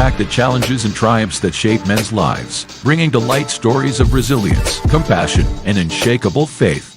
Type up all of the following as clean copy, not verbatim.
unpack the challenges and triumphs that shape men's lives, bringing to light stories of resilience, compassion, and unshakable faith.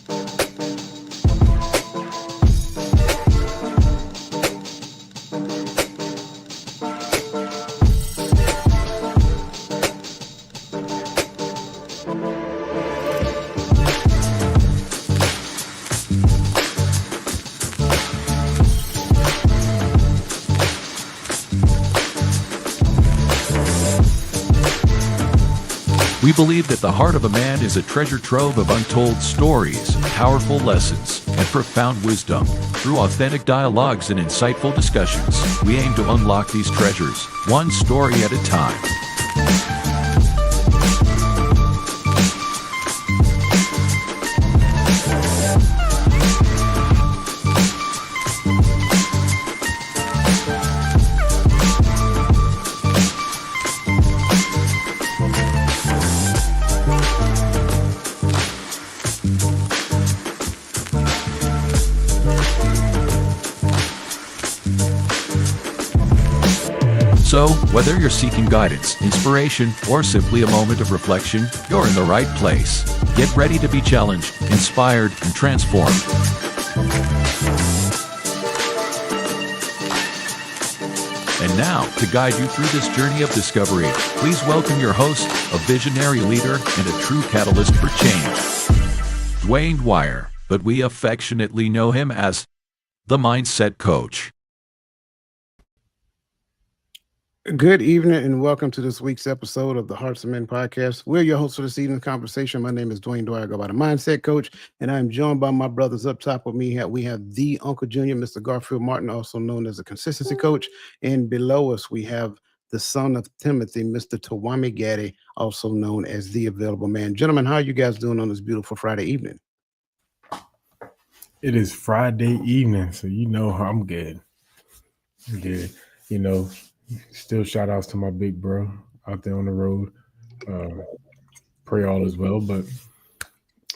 We believe that the heart of a man is a treasure trove of untold stories, powerful lessons, and profound wisdom. Through authentic dialogues and insightful discussions, we aim to unlock these treasures, one story at a time. So, whether you're seeking guidance, inspiration, or simply a moment of reflection, you're in the right place. Get ready to be challenged, inspired, and transformed. And now, to guide you through this journey of discovery, please welcome your host, a visionary leader and a true catalyst for change, Dwayne Dwyer, but we affectionately know him as the Mindset Coach. Good evening and welcome to this week's episode of the Hearts of Men podcast. We're your hosts for this evening's conversation. My name is Dwayne Dwyer, I go by the Mindset Coach, and I'm joined by my brothers up top with me. We have the Uncle Junior, Mr. Garfield Martin, also known as a consistency coach. And below us, we have the son of Timothy, Mr. Tawami Gaddy, also known as the Available Man. Gentlemen, how are you guys doing on this beautiful Friday evening? It is Friday evening, so you know I'm good. Good. You know, still shout outs to my big bro out there on the road. Pray all is well, but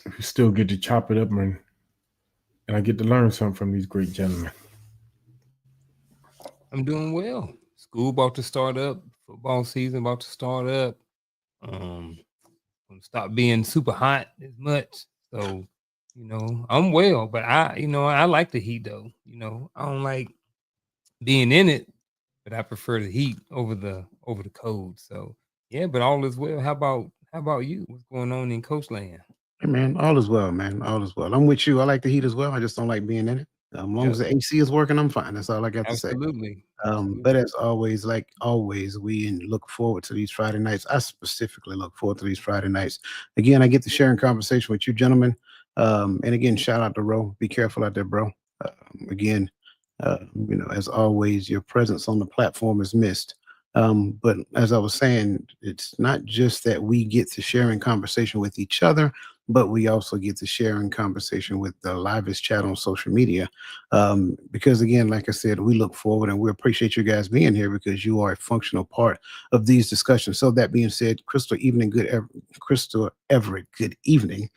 we still get to chop it up and I get to learn something from these great gentlemen. I'm doing well. School about to start up. Football season about to start up. Stop being super hot as much. So, you know, I'm well, but I like the heat though. You know, I don't like being in it, but I prefer the heat over the cold. So yeah, but all is well. How about you? What's going on in Coach Land? Hey man, all is well, man. All is well. I'm with you. I like the heat as well. I just don't like being in it. As long as the AC is working, I'm fine. That's all I got to say. Absolutely. But as always, we look forward to these Friday nights. I specifically look forward to these Friday nights. Again, I get to share in conversation with you gentlemen. And again, shout out to Ro. Be careful out there, bro. Again, you know, as always, your presence on the platform is missed. But as I was saying, it's not just that we get to share in conversation with each other, but we also get to share in conversation with the livest chat on social media. Because again, like I said, we look forward and we appreciate you guys being here because you are a functional part of these discussions. So that being said, Crystal Everett, good evening.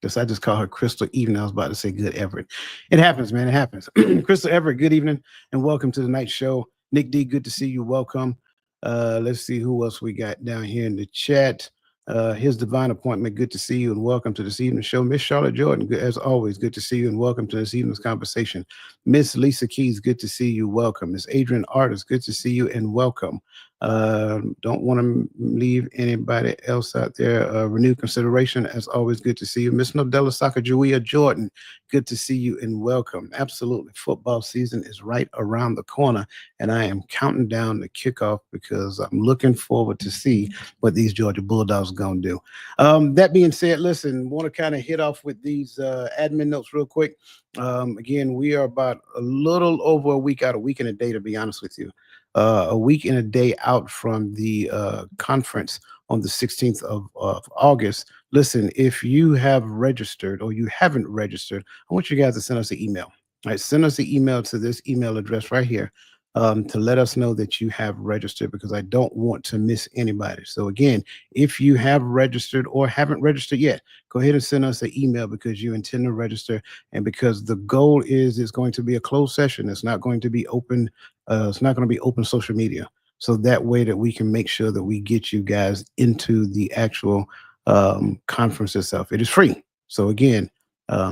I just call her Crystal Evening. I was about to say Good Everett. It happens, man. It happens. Crystal Everett, good evening and welcome to the night show. Nick D, good to see you. Welcome. Let's see who else we got down here in the chat. His Divine Appointment, good to see you and welcome to this evening's show. Miss Charlotte Jordan, good, as always, good to see you and welcome to this evening's conversation. Miss Lisa Keys, good to see you. Welcome. Miss Adrian Artist, good to see you and welcome. Don't want to leave anybody else out there. Renewed consideration, as always, good to see you. Miss Nodella Sacagawea Jordan, good to see you and welcome. Absolutely. Football season is right around the corner, and I am counting down the kickoff because I'm looking forward to see what these Georgia Bulldogs are going to do. That being said, listen, want to kind of hit off with these admin notes real quick. Again, we are about a little over a week out, a week and a day, to be honest with you. A week and a day out from the conference on the 16th of August. Listen, if you have registered or you haven't registered, I want you guys to send us an email. All right, send us an email to this email address right here to let us know that you have registered because I don't want to miss anybody. So again, if you have registered or haven't registered yet, go ahead and send us an email because you intend to register and because the goal is it's going to be a closed session. It's not going to be open. It's not going to be open social media. So that way that we can make sure that we get you guys into the actual conference itself. It is free. So again,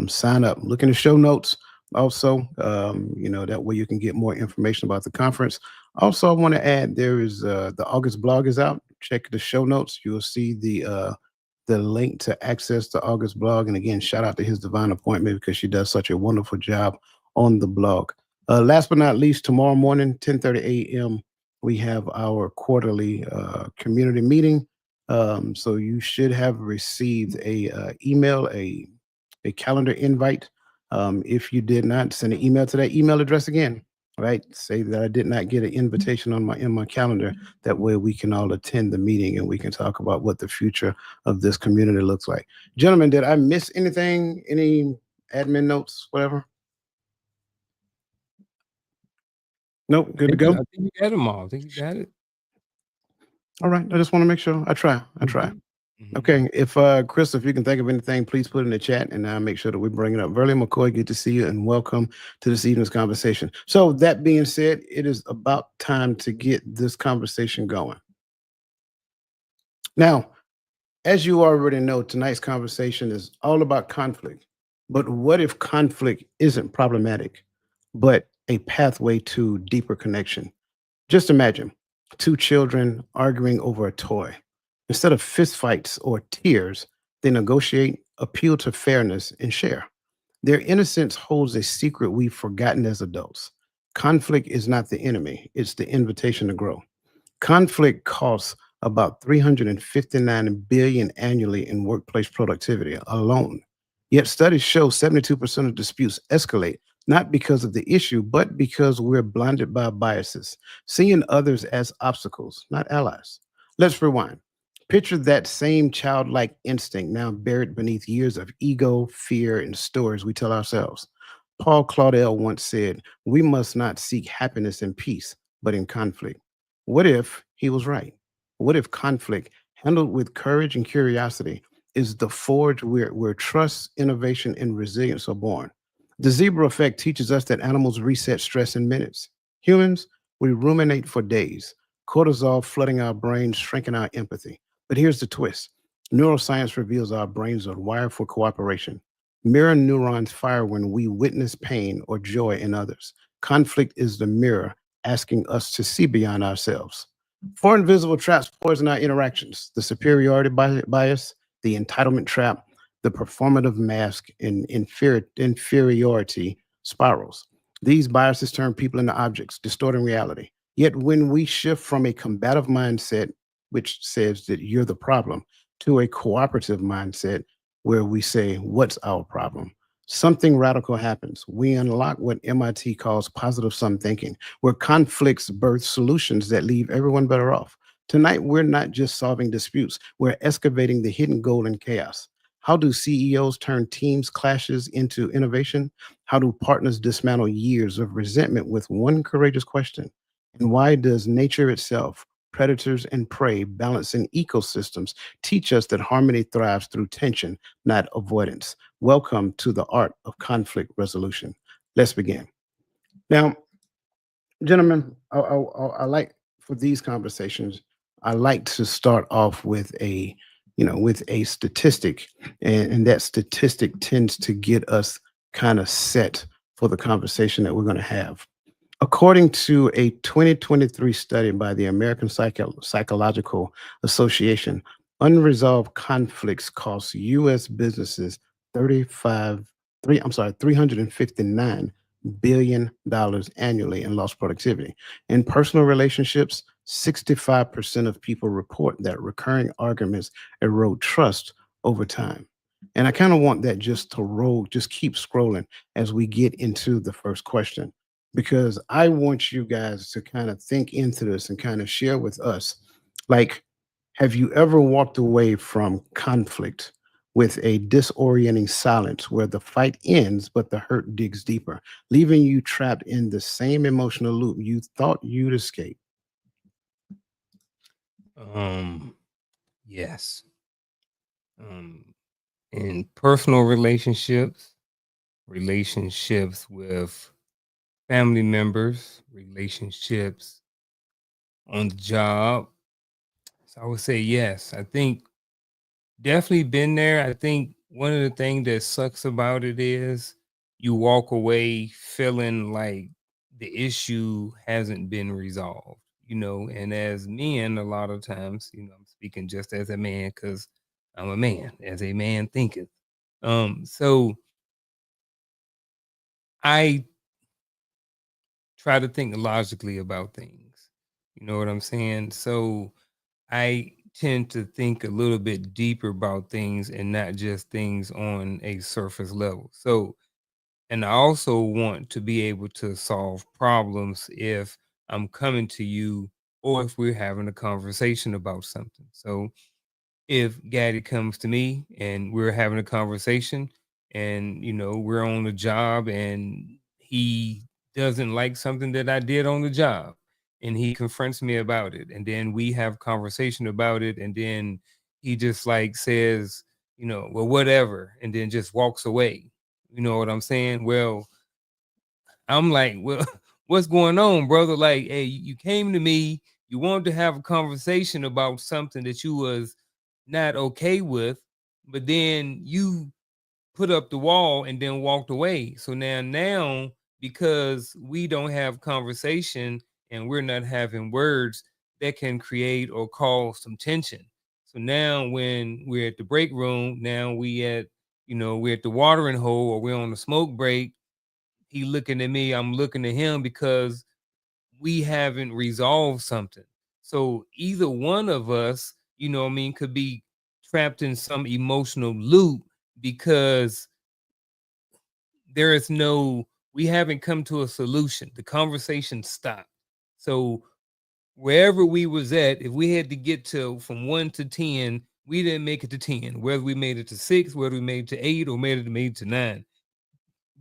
sign up. Look in the show notes. Also, that way you can get more information about the conference. Also, I want to add there is the August blog is out. Check the show notes. You will see the link to access the August blog. And again, shout out to His Divine Appointment because she does such a wonderful job on the blog. Last but not least, tomorrow morning, 10:30 a.m., we have our quarterly community meeting. So you should have received a email, a calendar invite. If you did not, send an email to that email address again. Right? Say that I did not get an invitation in my calendar. That way we can all attend the meeting and we can talk about what the future of this community looks like. Gentlemen, did I miss anything? Any admin notes, whatever? Nope, good to go. I think you got them all. I think you got it. All right. I just want to make sure. I try. Okay. If Chris, if you can think of anything, please put it in the chat and I'll make sure that we bring it up. Verley McCoy, good to see you and welcome to this evening's conversation. So that being said, it is about time to get this conversation going. Now, as you already know, tonight's conversation is all about conflict. But what if conflict isn't problematic, but a pathway to deeper connection? Just imagine two children arguing over a toy. Instead of fistfights or tears, they negotiate, appeal to fairness, and share. Their innocence holds a secret we've forgotten as adults. Conflict is not the enemy, it's the invitation to grow. Conflict costs about 359 billion annually in workplace productivity alone. Yet studies show 72% of disputes escalate not because of the issue, but because we're blinded by biases, seeing others as obstacles, not allies. Let's rewind. Picture that same childlike instinct now buried beneath years of ego, fear, and stories we tell ourselves. Paul Claudel once said, "We must not seek happiness in peace, but in conflict." What if he was right? What if conflict, handled with courage and curiosity, is the forge where trust, innovation, and resilience are born? The zebra effect teaches us that animals reset stress in minutes. Humans, we ruminate for days, cortisol flooding our brains, shrinking our empathy. But here's the twist. Neuroscience reveals our brains are wired for cooperation. Mirror neurons fire when we witness pain or joy in others. Conflict is the mirror asking us to see beyond ourselves. Four invisible traps poison our interactions: the superiority bias, the entitlement trap, the performative mask, and inferiority spirals. These biases turn people into objects, distorting reality. Yet when we shift from a combative mindset, which says that you're the problem, to a cooperative mindset where we say, what's our problem? Something radical happens. We unlock what MIT calls positive sum thinking, where conflicts birth solutions that leave everyone better off. Tonight, we're not just solving disputes, we're excavating the hidden gold in chaos. How do CEOs turn teams' clashes into innovation? How do partners dismantle years of resentment with one courageous question? And why does nature itself, predators and prey, balancing ecosystems, teach us that harmony thrives through tension, not avoidance? Welcome to the art of conflict resolution. Let's begin. Now, gentlemen, I like for these conversations, I like to start off with a statistic, and that statistic tends to get us kind of set for the conversation that we're going to have. According to a 2023 study by the American Psychological Association, unresolved conflicts cost U.S. businesses $359 billion annually in lost productivity. In personal relationships, 65% of people report that recurring arguments erode trust over time. And I kind of want that just to roll, just keep scrolling as we get into the first question, because I want you guys to kind of think into this and kind of share with us, like, have you ever walked away from conflict with a disorienting silence where the fight ends, but the hurt digs deeper, leaving you trapped in the same emotional loop you thought you'd escape? Yes. In personal relationships with family members, relationships on the job. So I would say yes. I think definitely been there. I think one of the things that sucks about it is you walk away feeling like the issue hasn't been resolved, and as men, a lot of times, I'm speaking just as a man because I'm a man, as a man thinketh. So I try to think logically about things. You know what I'm saying? So I tend to think a little bit deeper about things and not just things on a surface level. So, and I also want to be able to solve problems if I'm coming to you or if we're having a conversation about something. So, if Gaddy comes to me and we're having a conversation and we're on the job and he doesn't like something that I did on the job and he confronts me about it and then we have conversation about it and then he just like says, well, whatever, and then just walks away. You know what I'm saying? Well, I'm like, well, what's going on, brother? Like, hey, you came to me, you wanted to have a conversation about something that you was not okay with, but then you put up the wall and then walked away. So now because we don't have conversation and we're not having words, that can create or cause some tension. So now when we're at the break room, now we're at the watering hole or we're on the smoke break, he looking at me, I'm looking at him because we haven't resolved something. So either one of us, could be trapped in some emotional loop because we haven't come to a solution. The conversation stopped. So wherever we was at, if we had to get to from 1 to 10, we didn't make it to 10. Whether we made it to 6, whether we made it to 8 or made it to 9,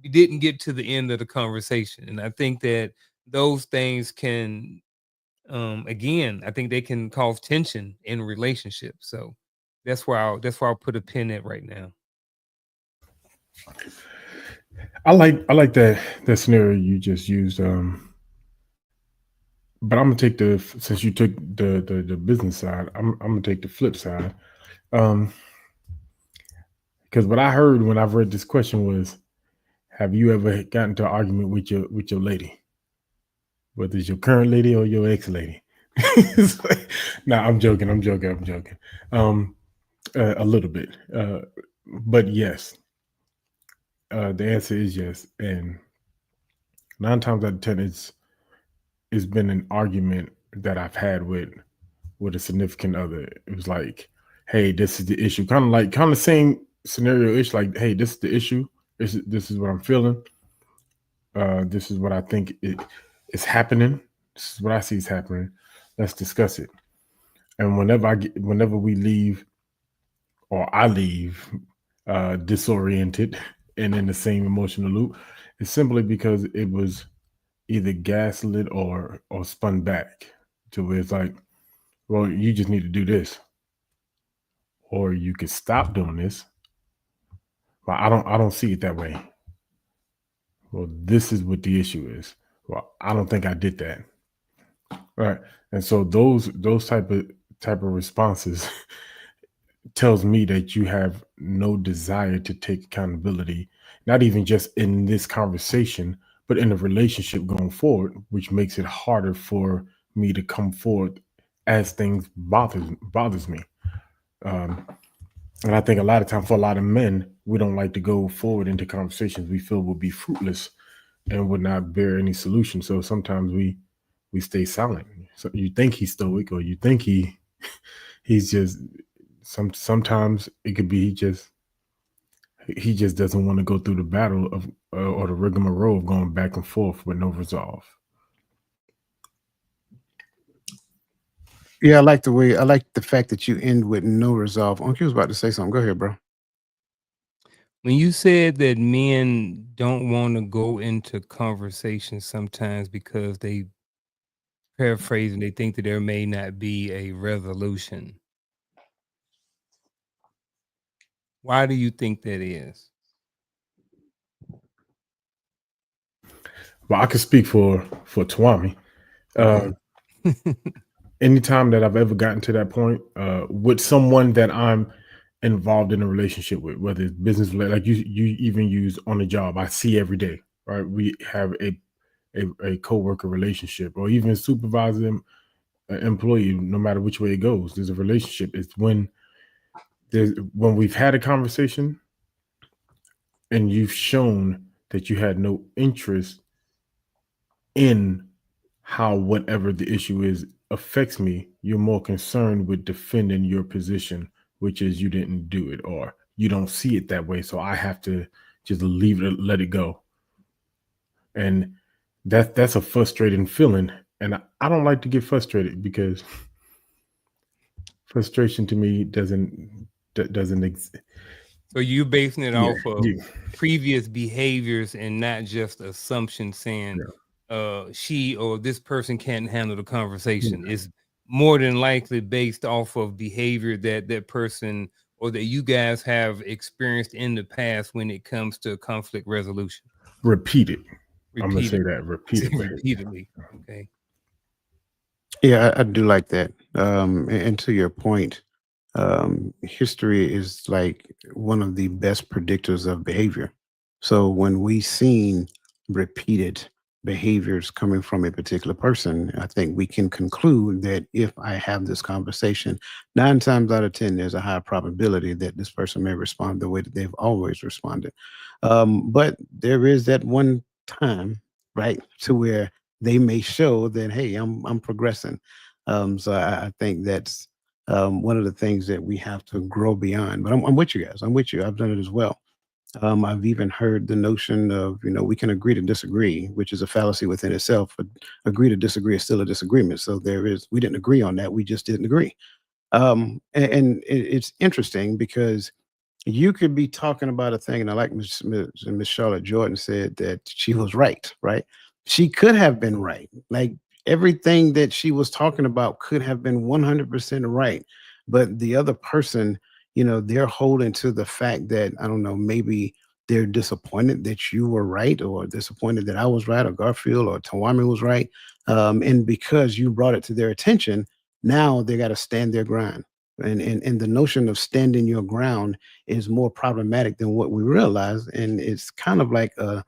we didn't get to the end of the conversation. And I think that those things can again, I think they can cause tension in relationships. So that's where I'll put a pin at right now. I like that scenario you just used. But I'm gonna take since you took the business side, I'm gonna take the flip side. Um, because what I heard when I've read this question was, have you ever gotten into an argument with your lady, whether it's your current lady or your ex lady? No, I'm joking. I'm joking. I'm joking. Um, a little bit, but yes. The answer is yes, and 9 times out of 10, it's been an argument that I've had with a significant other. It was like, hey, this is the issue. Kind of same scenario ish, like, hey, this is the issue. This is what I'm feeling. This is what I think is happening. This is what I see is happening. Let's discuss it. And whenever we leave or I leave disoriented and in the same emotional loop, it's simply because it was either gaslit or spun back to where it's like, well, you just need to do this, or you could stop doing this. But I don't see it that way. Well, this is what the issue is. Well, I don't think I did that. Right. And so those type of responses tells me that you have no desire to take accountability, not even just in this conversation, but in a relationship going forward, which makes it harder for me to come forward as things bothers me. Um, and I think a lot of time for a lot of men, we don't like to go forward into conversations we feel will be fruitless and would not bear any solution. So sometimes we stay silent. So you think he's stoic, or you think he's just sometimes it could be he just doesn't want to go through the battle of or the rigmarole of going back and forth with no resolve. Yeah, I like the fact that you end with no resolve. Uncle was about to say something. Go ahead, bro. When you said that men don't want to go into conversations sometimes because they paraphrasing, they think that there may not be a resolution. Why do you think that is? Well, I could speak for Twami. Okay. anytime that I've ever gotten to that point with someone that I'm involved in a relationship with, whether it's business, like you even use on the job, I see every day, right? We have a co-worker relationship, or even supervisor employee, no matter which way it goes, there's a relationship. It's when we've had a conversation and you've shown that you had no interest in how whatever the issue is affects me, you're more concerned with defending your position, which is you didn't do it or you don't see it that way. So I have to just leave it, let it go. And that's a frustrating feeling. And I don't like to get frustrated because frustration to me doesn't exist. So you basing it off of Yeah. previous behaviors and not just assumptions saying she or this person can't handle the conversation. It's more than likely based off of behavior that person or that you guys have experienced in the past when it comes to conflict resolution. Repeated. I'm gonna say that repeatedly. Repeatedly. Okay. Yeah, I do like that. And to your point, history is like one of the best predictors of behavior. So when we seen repeated behaviors coming from a particular person, I think we can conclude that if I have this conversation, 9 times out of 10, there's a high probability that this person may respond the way that they've always responded. But there is that one time, right, to where they may show that, hey, I'm progressing. So I think that's one of the things that we have to grow beyond. But I'm with you guys. I'm with you. I've done it as well. I've even heard the notion of, we can agree to disagree, which is a fallacy within itself. But agree to disagree is still a disagreement. So we didn't agree on that. We just didn't agree. It's interesting because you could be talking about a thing, and I like Miss Charlotte Jordan said that she was right, right? She could have been right. Like everything that she was talking about could have been 100% right. But the other person, they're holding to the fact that, I don't know, maybe they're disappointed that you were right, or disappointed that I was right, or Garfield or Tawami was right. And because you brought it to their attention, now they got to stand their ground. And the notion of standing your ground is more problematic than what we realize. And it's kind of like a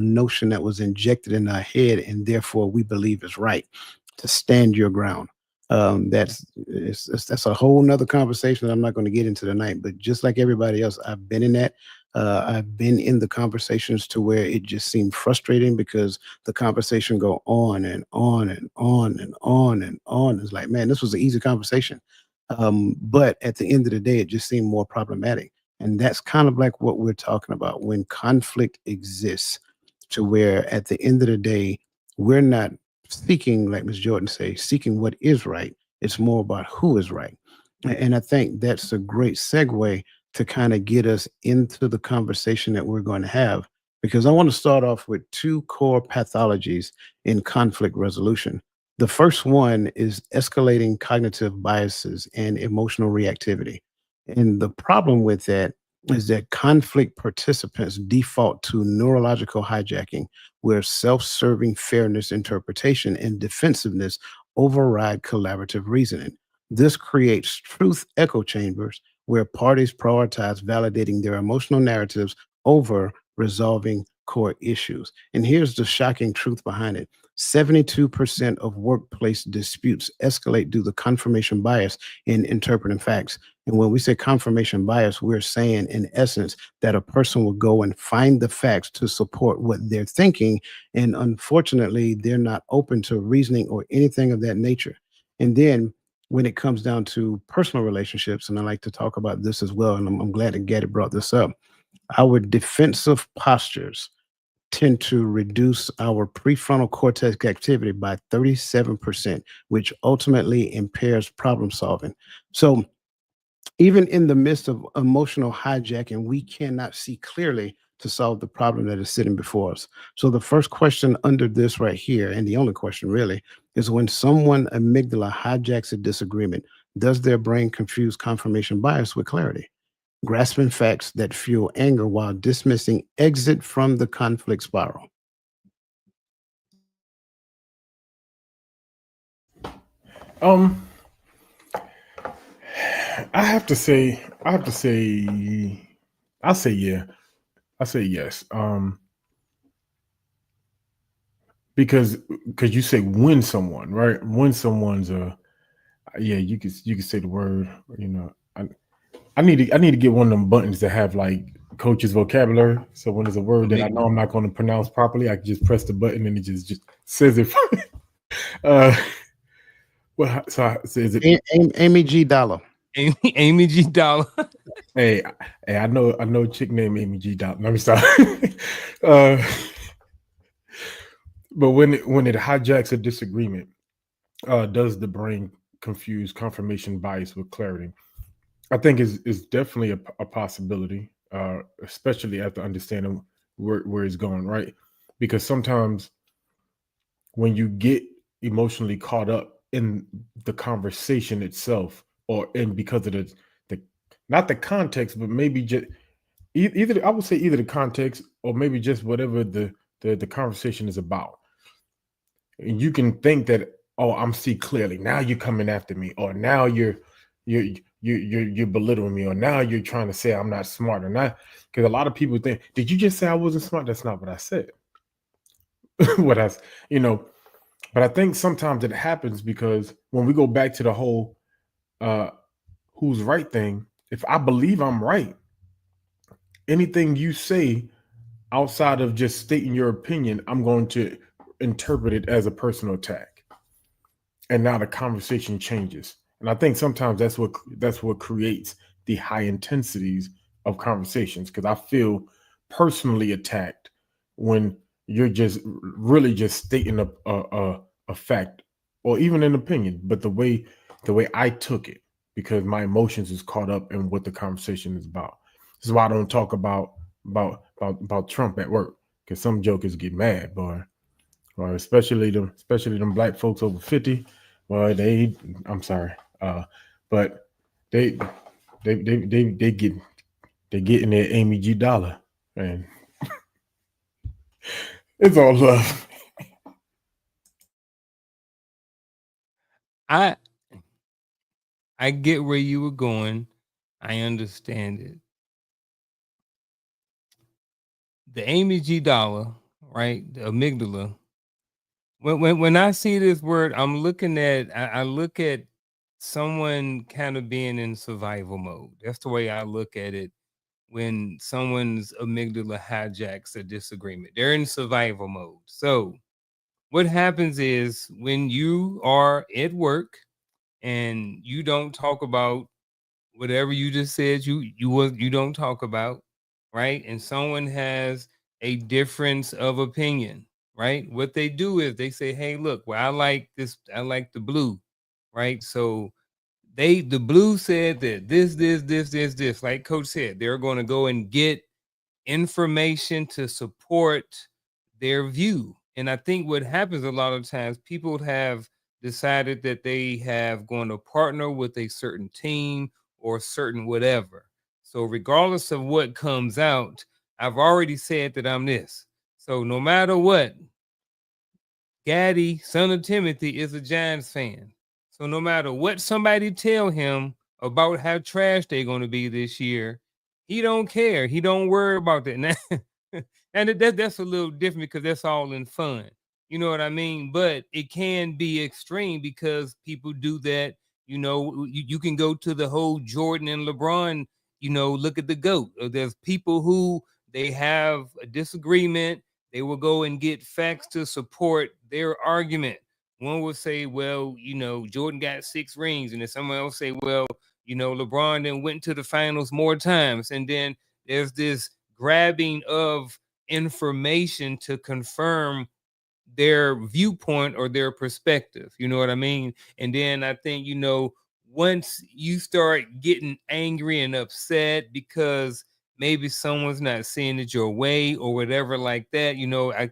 notion that was injected in our head, and therefore we believe is right to stand your ground. That's a whole nother conversation that I'm not going to get into tonight. But just like everybody else, I've been in that. I've been in the conversations to where it just seemed frustrating because the conversation go on and on and on and on and on. It's like, man, this was an easy conversation. But at the end of the day, it just seemed more problematic. And that's kind of like what we're talking about when conflict exists, to where at the end of the day, we're not seeking, like Ms. Jordan say, seeking what is right. It's more about who is right. And I think that's a great segue to kind of get us into the conversation that we're going to have, because I want to start off with two core pathologies in conflict resolution. The first one is escalating cognitive biases and emotional reactivity. And the problem with that is that conflict participants default to neurological hijacking, where self serving fairness interpretation and defensiveness override collaborative reasoning. This creates truth echo chambers where parties prioritize validating their emotional narratives over resolving core issues. And here's the shocking truth behind it: 72% of workplace disputes escalate due to confirmation bias in interpreting facts. And when we say confirmation bias, we're saying, in essence, that a person will go and find the facts to support what they're thinking. And unfortunately, they're not open to reasoning or anything of that nature. And then when it comes down to personal relationships, and I like to talk about this as well, and I'm glad that Gaddy brought this up, our defensive postures tend to reduce our prefrontal cortex activity by 37%, which ultimately impairs problem solving. So even in the midst of emotional hijacking, we cannot see clearly to solve the problem that is sitting before us. So the first question under this right here, and the only question really, is when someone amygdala hijacks a disagreement, does their brain confuse confirmation bias with clarity, grasping facts that fuel anger while dismissing exit from the conflict spiral? Um, I say yeah. I say yes. Because you say win someone, right? Win someone's yeah, you could say the word, you know. I need to get one of them buttons that have like coach's vocabulary. So when there's a word that I know I'm not going to pronounce properly, I can just press the button and it just says it. uh, well, so is it? Amy G. Dollar. Amy G. Dollar. Hey, I know a chick named Amy G. Dollar. Let me stop. uh, but when it hijacks a disagreement, does the brain confuse confirmation bias with clarity? I think is definitely a possibility, especially after understanding where it's going, right? Because sometimes when you get emotionally caught up in the conversation itself, or in because of the not the context, but maybe just either I would say either the context or maybe just whatever the conversation is about, and you can think that, oh, I'm see clearly now, you're coming after me, or now you're belittling me, or now you're trying to say I'm not smart or not. Because a lot of people think, did you just say I wasn't smart? That's not what I said. What I, you know, but I think sometimes it happens because when we go back to the whole uh who's right thing, if I believe I'm right, anything you say outside of just stating your opinion, I'm going to interpret it as a personal attack. And now the conversation changes. And I think sometimes that's what creates the high intensities of conversations, because I feel personally attacked when you're just really just stating a fact or even an opinion, but the way I took it, because my emotions is caught up in what the conversation is about. This is why I don't talk about Trump at work, because some jokers get mad, boy, or especially them black folks over 50. Well, I'm sorry, but they they get they getting their Amy G. Dollar, and it's all love. I get where you were going. I understand it. The Amy G. Dollar, right? The amygdala. When I see this word, I'm looking at I look at someone kind of being in survival mode. That's the way I look at it. When someone's amygdala hijacks a disagreement, they're in survival mode. So what happens is when you are at work and you don't talk about whatever you just said you don't talk about, right? And someone has a difference of opinion, right? What they do is they say, hey, look, well, I like this, I like the blue, right? So the blue said that this, like Coach said, they're going to go and get information to support their view. And I think what happens a lot of times, people have decided that they have going to partner with a certain team or certain whatever. So regardless of what comes out, I've already said that I'm this. So no matter what, Gaddy, son of Timothy, is a Giants fan. So no matter what somebody tell him about how trash they're going to be this year, he don't care. He don't worry about that. Now, and that's a little different because that's all in fun. You know what I mean? But it can be extreme because people do that. You know, you can go to the whole Jordan and LeBron, you know, look at the GOAT. There's people who they have a disagreement, they will go and get facts to support their argument. One will say, well, you know, Jordan got 6 rings. And then someone else say, well, you know, LeBron then went to the finals more times. And then there's this grabbing of information to confirm their viewpoint or their perspective. You know what I mean? And then I think, you know, once you start getting angry and upset because maybe someone's not seeing it your way or whatever like that, you know, I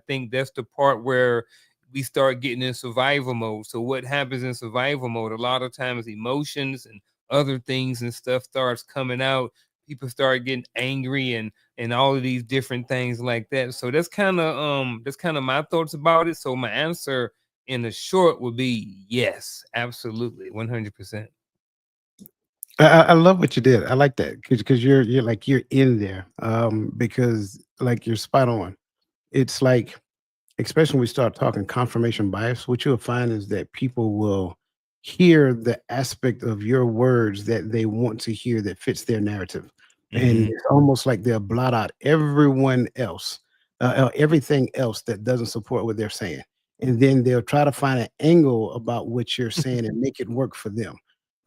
think that's the part where we start getting in survival mode. So what happens in survival mode? A lot of times emotions and other things and stuff starts coming out. People start getting angry and all of these different things like that. So that's kind of my thoughts about it. So my answer in a short would be yes, absolutely, 100%. I love what you did. I like that because you're like you're in there. Because like you're spot on. It's like, especially when we start talking confirmation bias, what you'll find is that people will hear the aspect of your words that they want to hear that fits their narrative. And Mhm. it's almost like they'll blot out everyone else, everything else that doesn't support what they're saying. And then they'll try to find an angle about what you're saying and make it work for them.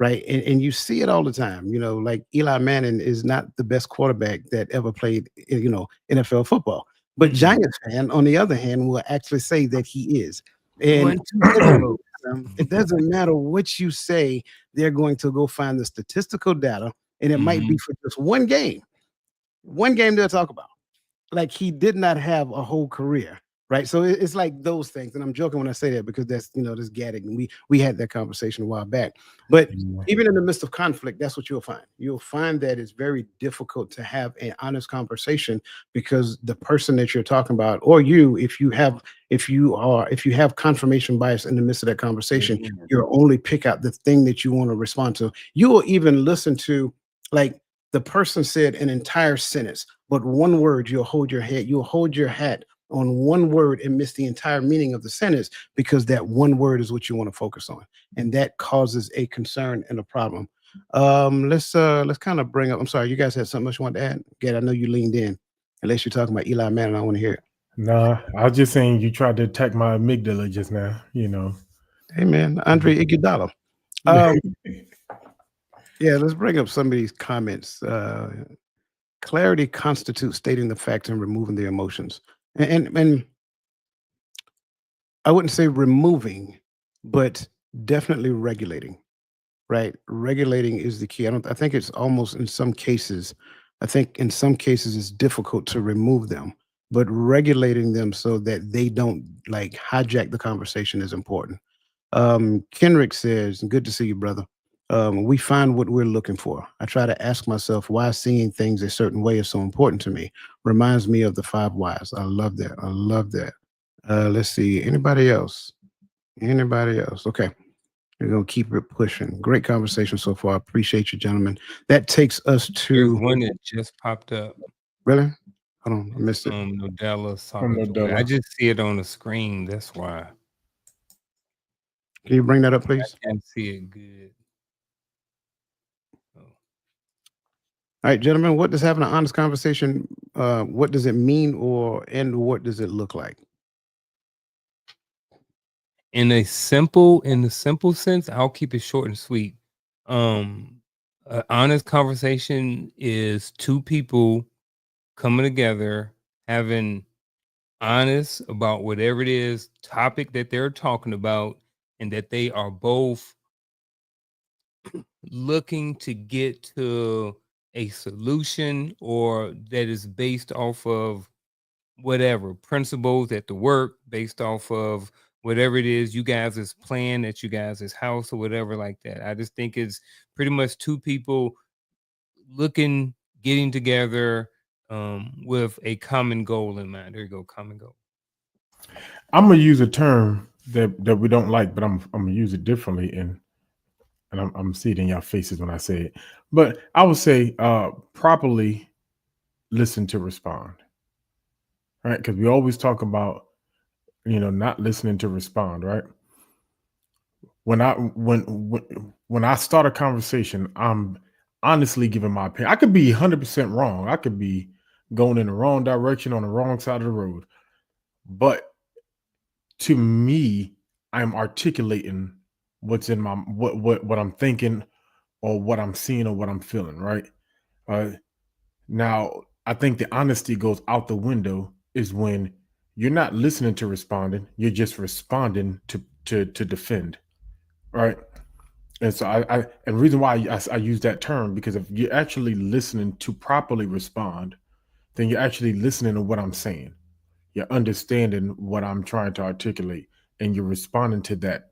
Right. And you see it all the time. Like Eli Manning is not the best quarterback that ever played, NFL football. But Mhm. Giants fan, on the other hand, will actually say that he is. And 1, 2 Carlos. it doesn't matter what you say, they're going to go find the statistical data, and it might be Mhm. for just one game. One game they'll talk about. Like he did not have a whole career, right? So it's like those things, and I'm joking when I say that because that's this Gaddick, and we had that conversation a while back. But Yeah. even in the midst of conflict, that's what you'll find. You'll find that it's very difficult to have an honest conversation because the person that you're talking about, or you, if you have confirmation bias in the midst of that conversation, Mhm. you'll only pick out the thing that you want to respond to. You will even listen to, like, the person said an entire sentence, but one word, you'll hold your hat on one word and miss the entire meaning of the sentence because that one word is what you want to focus on. And that causes a concern and a problem. Let's kind of bring up, I'm sorry, you guys had something else you want to add? Again, I know you leaned in. Unless you're talking about Eli Manning, I want to hear it. Nah, I was just saying you tried to attack my amygdala just now, Hey man, Andre Iguodala. Um, yeah, let's bring up some of these comments. Clarity constitutes stating the facts and removing the emotions. And I wouldn't say removing, but definitely regulating, right? Regulating is the key. I think it's almost in some cases, I think in some cases it's difficult to remove them, but regulating them so that they don't like hijack the conversation is important. Kenrick says, good to see you, brother. We find what we're looking for. I try to ask myself why seeing things a certain way is so important to me. Reminds me of the 5 whys. I love that. I love that. Let's see. Anybody else? Anybody else? Okay. We're going to keep it pushing. Great conversation so far. Appreciate you, gentlemen. That takes us There's to, one that just popped up. really? Hold on. I missed it. Nodella From Salvatore. I Nodella. just see it on the screen. That's why Can you bring that up, I please? can't see it good. Oh. All right, gentlemen, what does having an honest conversation, what does it mean and what does it look like? In the simple sense, I'll keep it short and sweet. Honest conversation is two people coming together, having honest about whatever it is topic that they're talking about, and that they are both looking to get to a solution, or that is based off of whatever principles at the work, based off of whatever it is you guys is plan at you guys' house or whatever like that. I just think it's pretty much two people getting together with a common goal in mind. There you go, common goal. I'm gonna use a term that we don't like, but I'm gonna use it differently, and I'm seeing it in your faces when I say it. But I would say properly listen to respond, right? Because we always talk about not listening to respond, right? When I start a conversation, I'm honestly giving my opinion. I could be 100% wrong. I could be going in the wrong direction on the wrong side of the road, but to me, I'm articulating what's in my what I'm thinking or what I'm seeing or what I'm feeling, right? Uh, Now, I think the honesty goes out the window is when you're not listening to responding, you're just responding to defend, right? And so and the reason why I use that term because if you're actually listening to properly respond, then you're actually listening to what I'm saying. You're understanding what I'm trying to articulate, and you're responding to that,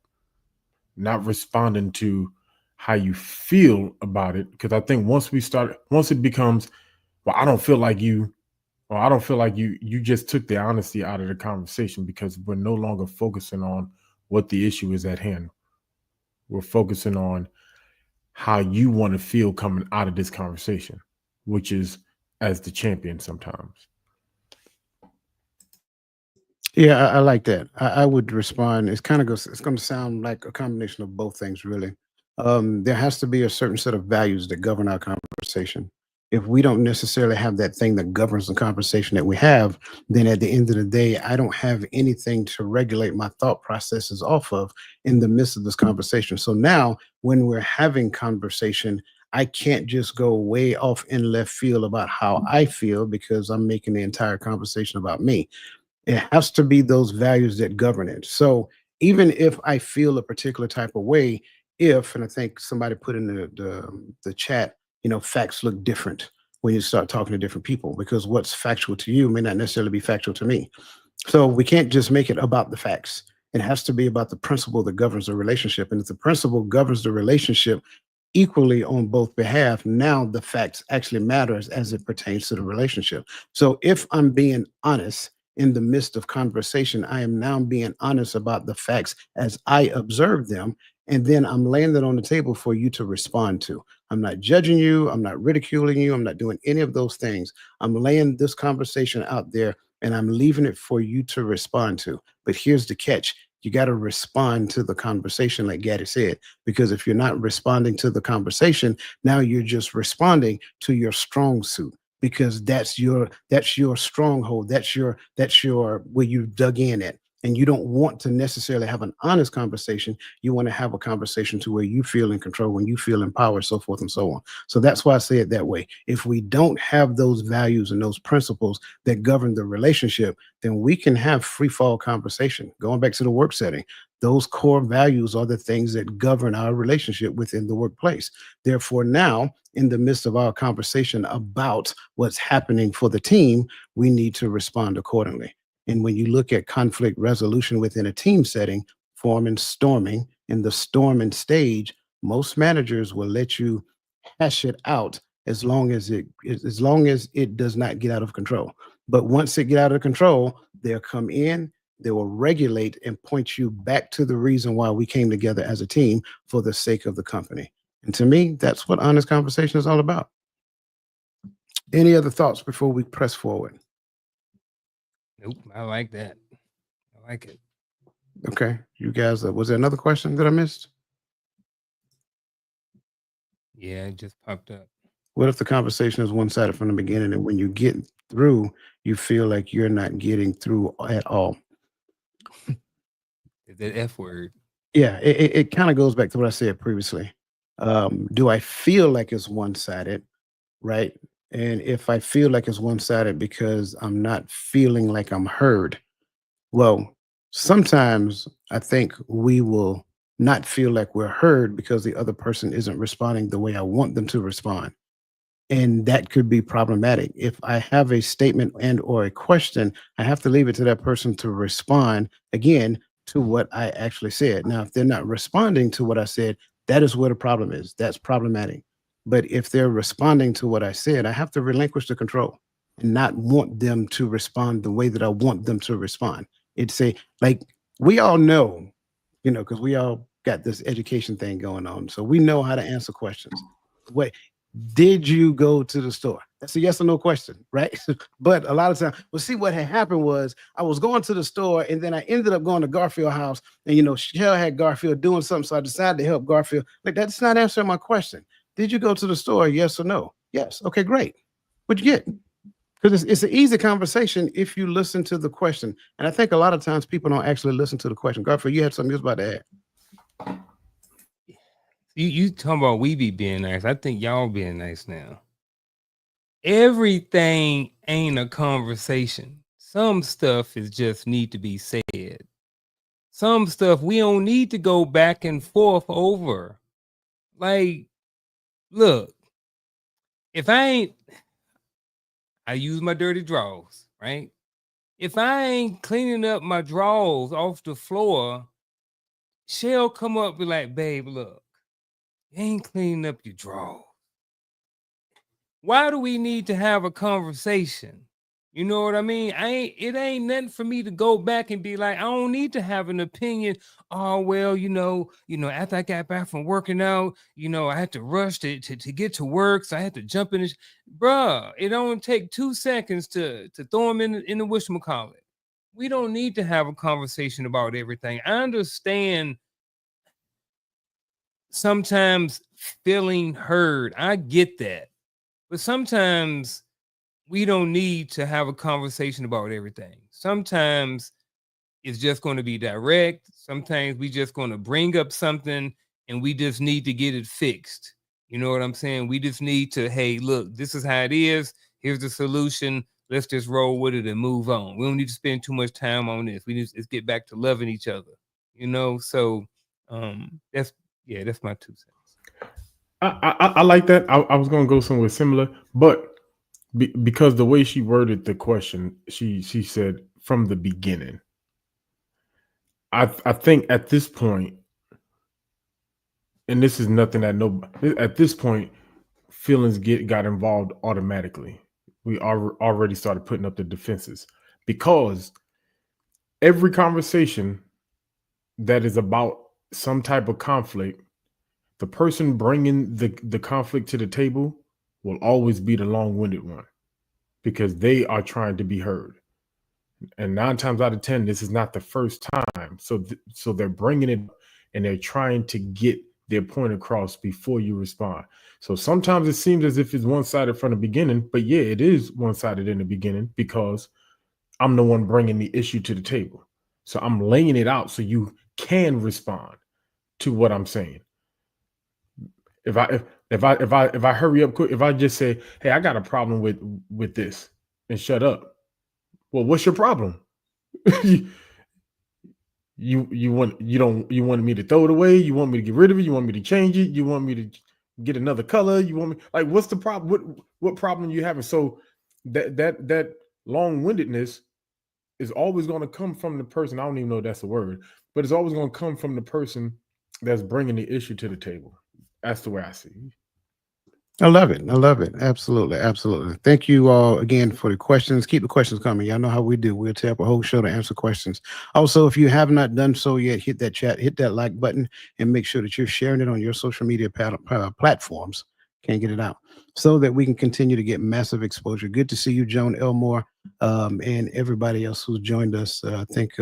not responding to how you feel about it. Because I think once it becomes, well, I don't feel like you, or I don't feel like you just took the honesty out of the conversation because we're no longer focusing on what the issue is at hand. We're focusing on how you want to feel coming out of this conversation, which is as the champion sometimes. Yeah, I like that. I would respond. It's kind of goes. It's going to sound like a combination of both things, really. There has to be a certain set of values that govern our conversation. If we don't necessarily have that thing that governs the conversation that we have, then at the end of the day, I don't have anything to regulate my thought processes off of in the midst of this conversation. So now, when we're having conversation, I can't just go way off in left field about how I feel because I'm making the entire conversation about me. It has to be those values that govern it. So even if I feel a particular type of way, if, and I think somebody put in the chat, facts look different when you start talking to different people because what's factual to you may not necessarily be factual to me. So we can't just make it about the facts. It has to be about the principle that governs the relationship. And if the principle governs the relationship equally on both behalf, now the facts actually matters as it pertains to the relationship. So if I'm being honest in the midst of conversation, I am now being honest about the facts as I observe them. And then I'm laying it on the table for you to respond to. I'm not judging you. I'm not ridiculing you. I'm not doing any of those things. I'm laying this conversation out there and I'm leaving it for you to respond to. But here's the catch. You got to respond to the conversation, like Gaddy said, because if you're not responding to the conversation, now you're just responding to your strong suit because that's your stronghold. That's your where you dug in at. And you don't want to necessarily have an honest conversation. You want to have a conversation to where you feel in control, when you feel empowered, so forth and so on. So that's why I say it that way. If we don't have those values and those principles that govern the relationship, then we can have free fall conversation. Going back to the work setting, those core values are the things that govern our relationship within the workplace. Therefore, now, in the midst of our conversation about what's happening for the team, we need to respond accordingly. And when you look at conflict resolution within a team setting, forming, storming, in the storming stage, most managers will let you hash it out as long as it does not get out of control. But once it get out of control, they'll come in, they will regulate and point you back to the reason why we came together as a team for the sake of the company. And to me, that's what honest conversation is all about. Any other thoughts before we press forward? Nope, I like that. I like it. Okay, you guys, was there another question that I missed? Yeah, it just popped up. What if the conversation is one-sided from the beginning, and when you get through, you feel like you're not getting through at all? The F word. Yeah, it kind of goes back to what I said previously. Do I feel like it's one-sided, right? And if I feel like it's one-sided because I'm not feeling like I'm heard, well, sometimes I think we will not feel like we're heard because the other person isn't responding the way I want them to respond. And that could be problematic. If I have a statement and or a question, I have to leave it to that person to respond again to what I actually said. Now, if they're not responding to what I said, that is where the problem is. That's problematic. But if they're responding to what I said, I have to relinquish the control and not want them to respond the way that I want them to respond. It's like we all know, because we all got this education thing going on. So we know how to answer questions. Wait, did you go to the store? That's a yes or no question, right? But a lot of times, well, see, what had happened was I was going to the store and then I ended up going to Garfield house and, Shell had Garfield doing something. So I decided to help Garfield. Like, that's not answering my question. Did you go to the store? Yes or no? Yes. Okay, great. What'd you get? Because it's an easy conversation if you listen to the question. And I think a lot of times people don't actually listen to the question. Garfield, you had something you was about to add. You talking about we be being nice. I think y'all being nice now. Everything ain't a conversation. Some stuff is just need to be said. Some stuff we don't need to go back and forth over. Like, look, if I use my dirty drawers, right? If I ain't cleaning up my drawers off the floor, she'll come up and be like, babe, look, you ain't cleaning up your drawers. Why do we need to have a conversation? You know what I mean? It ain't nothing for me to go back and be like, I don't need to have an opinion. Oh, well, after I got back from working out, I had to rush to get to work. So I had to jump in. Bruh, it don't take 2 seconds to throw them in the whatchamacallit. We don't need to have a conversation about everything. I understand sometimes feeling heard. I get that. But sometimes we don't need to have a conversation about everything. Sometimes it's just going to be direct. Sometimes we just going to bring up something and we just need to get it fixed. You know what I'm saying? We just need to, hey, look, this is how it is. Here's the solution. Let's just roll with it and move on. We don't need to spend too much time on this. We need to get back to loving each other. So that's my 2 cents. I like that. I was going to go somewhere similar, but because the way she worded the question, she said from the beginning. I think at this point, and this is nothing that at this point, feelings got involved automatically. We already started putting up the defenses because every conversation that is about some type of conflict, the person bringing the conflict to the table will always be the long-winded one because they are trying to be heard. And 9 times out of 10, this is not the first time. So they're bringing it and they're trying to get their point across before you respond. So sometimes it seems as if it's one-sided from the beginning, but yeah, it is one-sided in the beginning because I'm the one bringing the issue to the table. So I'm laying it out so you can respond to what I'm saying. If I hurry up quick, if I just say, hey, I got a problem with this and shut up. Well, what's your problem? you wanted me to throw it away? You want me to get rid of it? You want me to change it? You want me to get another color? You want me like what's the problem? What problem you having? So that long-windedness is always going to come from the person. I don't even know if that's a word, but it's always going to come from the person that's bringing the issue to the table. That's the way I see it. I love it. Absolutely. Absolutely. Thank you all again for the questions. Keep the questions coming. Y'all know how we do. We'll take up a whole show to answer questions. Also, if you have not done so yet, hit that chat, hit that like button, and make sure that you're sharing it on your social media platforms. Can't get it out. So that we can continue to get massive exposure. Good to see you, Joan Elmore, and everybody else who's joined us. I think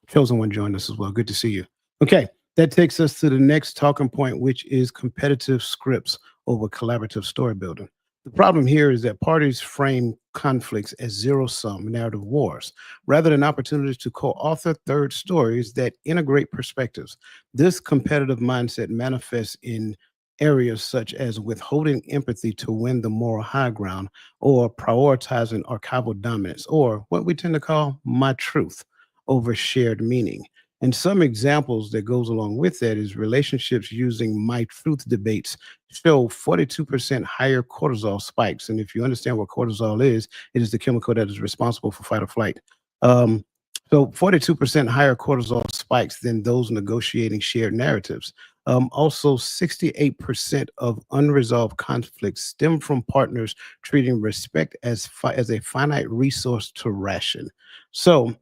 Chosen One joined us as well. Good to see you. Okay. That takes us to the next talking point, which is competitive scripts over collaborative story building. The problem here is that parties frame conflicts as zero-sum narrative wars, rather than opportunities to co-author third stories that integrate perspectives. This competitive mindset manifests in areas such as withholding empathy to win the moral high ground, or prioritizing archival dominance, or what we tend to call my truth over shared meaning. And some examples that goes along with that is relationships using my truth debates show 42% higher cortisol spikes. And if you understand what cortisol is, it is the chemical that is responsible for fight or flight. So 42% higher cortisol spikes than those negotiating shared narratives. Also, 68% of unresolved conflicts stem from partners treating respect as a finite resource to ration. So,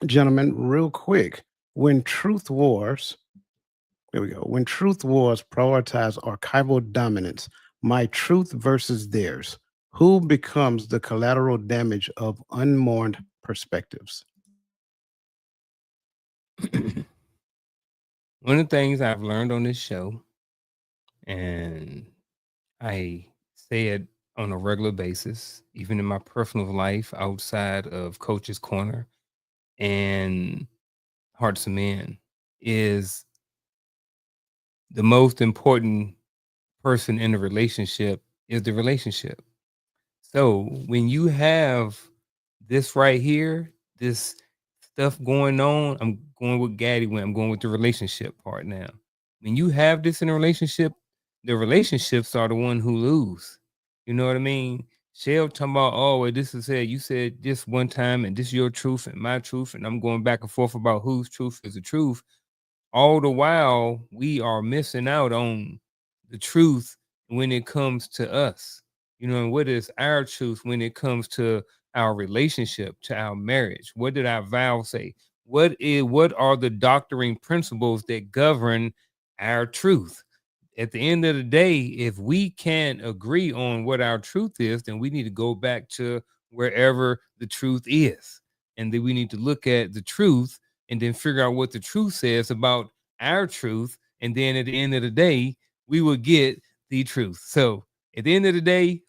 gentlemen, real quick, when truth wars prioritize archival dominance, my truth versus theirs, who becomes the collateral damage of unmourned perspectives? One of the things I've learned on this show, and I say it on a regular basis, even in my personal life outside of Coach's Corner and Hearts of Men, is the most important person in a relationship is the relationship. So when you have this right here, this stuff going on, I'm going with Gaddy when I'm going with the relationship part now. When you have this in a relationship, the relationships are the one who lose. You know what I mean? Shell talking about, oh, well, this is it. You said this one time, and this is your truth and my truth, and I'm going back and forth about whose truth is the truth. All the while, we are missing out on the truth when it comes to us. You know, what is our truth when it comes to our relationship, to our marriage? What did our vow say? What are the doctrine principles that govern our truth? At the end of the day, if we can't agree on what our truth is, then we need to go back to wherever the truth is. And then we need to look at the truth and then figure out what the truth says about our truth. And then at the end of the day, we will get the truth. So at the end of the day,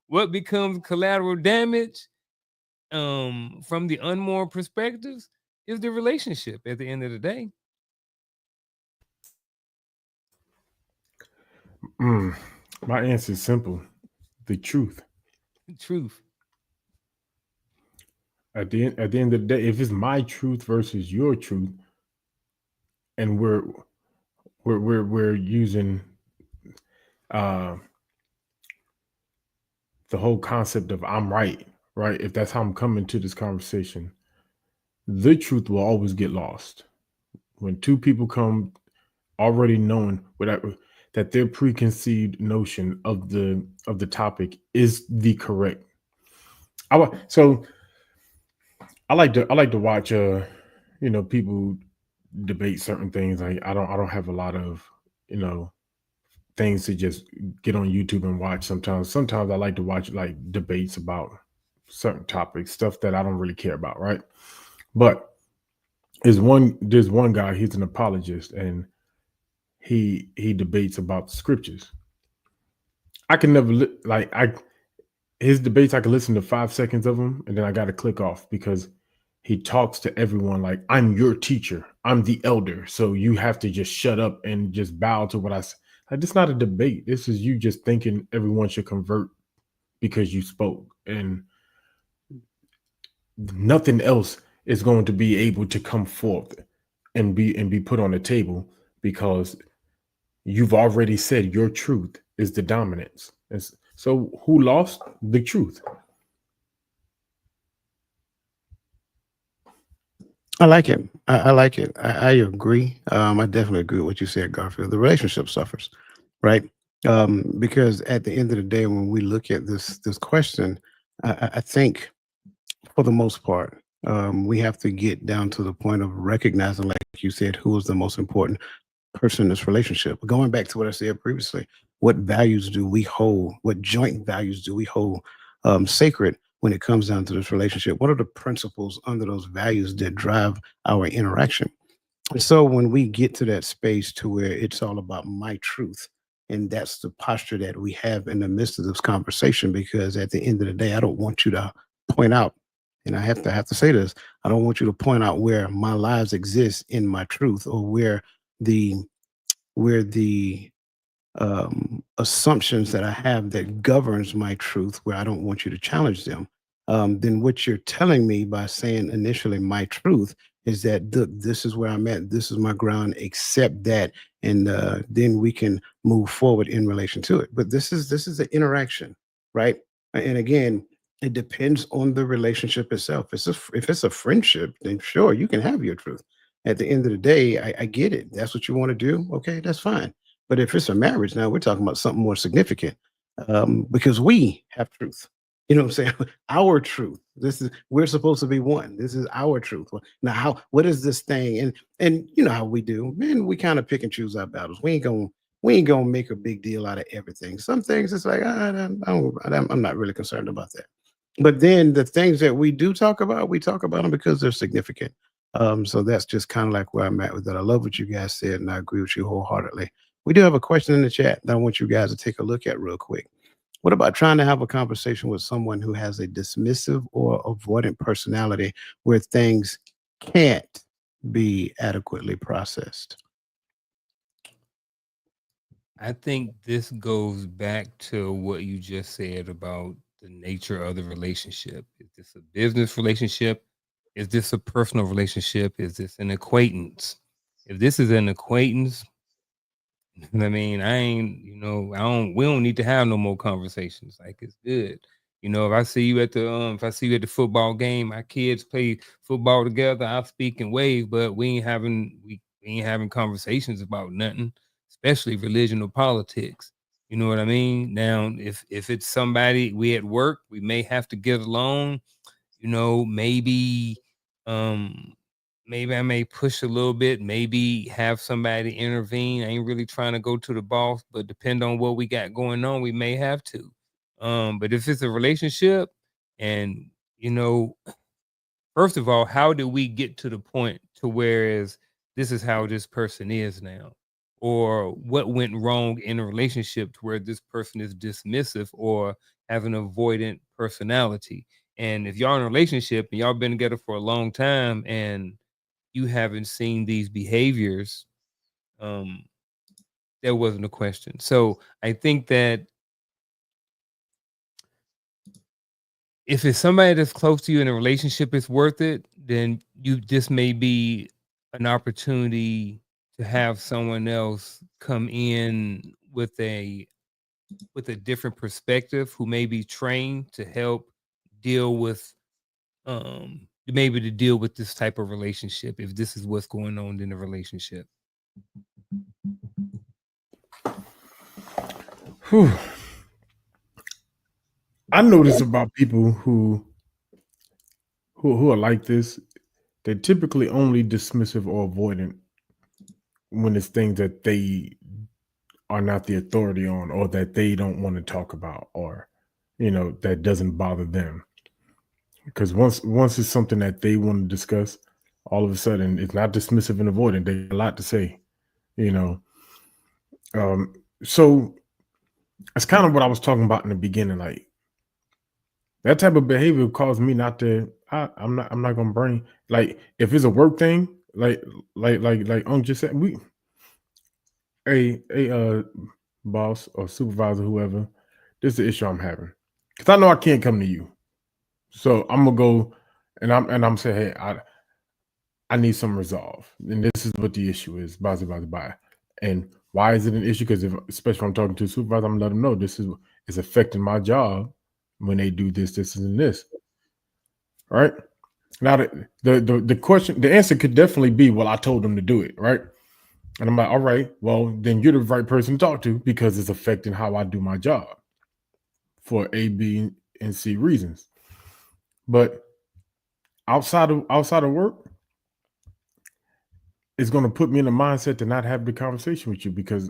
what becomes collateral damage from the unmoral perspectives is the relationship at the end of the day. My answer is simple: the truth. Truth. At the end of the day, if it's my truth versus your truth, and we're using uh, the whole concept of I'm right, right? If that's how I'm coming to this conversation, the truth will always get lost when two people come already knowing that their preconceived notion of the topic is the correct. So I like to watch people debate certain things. Like I don't have a lot of things to just get on YouTube and watch. Sometimes I like to watch like debates about certain topics, stuff that I don't really care about, right? But there's one guy, he's an apologist, and he debates about the scriptures. I can never his debates, I can listen to 5 seconds of them and then I got to click off because he talks to everyone like, I'm your teacher, I'm the elder, so you have to just shut up and just bow to what I say. Like, this is not a debate. This is you just thinking everyone should convert because you spoke, and nothing else is going to be able to come forth and be put on the table because you've already said your truth is the dominance. So who lost? The truth. I like it. I like it. I agree. I definitely agree with what you said, Garfield. The relationship suffers, right? Because at the end of the day, when we look at this question, I think for the most part, we have to get down to the point of recognizing, like you said, who is the most important person in this relationship. Going back to what I said previously, what values do we hold? What joint values do we hold sacred when it comes down to this relationship? What are the principles under those values that drive our interaction? And so when we get to that space to where it's all about my truth, and that's the posture that we have in the midst of this conversation, because at the end of the day, I don't want you to point out, and I have to say this, I don't want you to point out where my lives exist in my truth, or the where the assumptions that I have that governs my truth, where I don't want you to challenge them. Then what you're telling me by saying initially my truth is that this is where I'm at, this is my ground, accept that, and then we can move forward in relation to it. But this is the interaction, right? And again, it depends on the relationship itself. If it's a friendship, then sure, you can have your truth. At the end of the day, I get it. That's what you want to do. Okay, that's fine. But if it's a marriage, now we're talking about something more significant, because we have truth. You know what I'm saying? Our truth. We're supposed to be one. This is our truth. Now, what is this thing? And you know how we do, man. We kind of pick and choose our battles. We ain't gonna make a big deal out of everything. Some things it's like I'm not really concerned about that. But then the things that we do talk about, we talk about them because they're significant. So that's just kind of like where I'm at with that. I love what you guys said, and I agree with you wholeheartedly. We do have a question in the chat that I want you guys to take a look at real quick. What about trying to have a conversation with someone who has a dismissive or avoidant personality where things can't be adequately processed? I think this goes back to what you just said about the nature of the relationship. Is this a business relationship? Is this a personal relationship? Is this an acquaintance? If this is an acquaintance, I mean, we don't need to have no more conversations. Like, it's good. If I see you at the football game, our kids play football together, I speak and wave, but we ain't having conversations about nothing, especially religion or politics. You know what I mean? Now, if it's somebody we at work, we may have to get along. You know, maybe maybe I may push a little bit, maybe have somebody intervene. I ain't really trying to go to the boss, but depend on what we got going on, we may have to. But if it's a relationship, and you know, first of all, how do we get to the point to whereas this is how this person is now? Or what went wrong in a relationship to where this person is dismissive or have an avoidant personality? And if y'all in a relationship and y'all been together for a long time and you haven't seen these behaviors, there wasn't a question. So I think that if it's somebody that's close to you in a relationship, it's worth it, then this may be an opportunity to have someone else come in with a different perspective who may be trained to help deal with maybe to deal with this type of relationship if this is what's going on in the relationship. Whew. I notice about people who are like this, they're typically only dismissive or avoidant when it's things that they are not the authority on or that they don't want to talk about, or that doesn't bother them. Because once it's something that they want to discuss, all of a sudden it's not dismissive and avoidant. They have a lot to say, so that's kind of what I was talking about in the beginning. Like, that type of behavior caused me not to. I'm not gonna bring, like, if it's a work thing, like just said, a boss or supervisor, whoever, this is the issue I'm having, because I know I can't come to you, so I'm gonna go and I'm saying, hey, I need some resolve, and this is what the issue is. Bye. And why is it an issue? Because especially if I'm talking to a supervisor, I'm gonna let them know this is affecting my job when they do this, and this. All right. Now the question, the answer could definitely be, well, I told them to do it, right? And I'm like, all right, well, then you're the right person to talk to, because it's affecting how I do my job for A, B, and C reasons. But outside of work, it's going to put me in a mindset to not have the conversation with you, because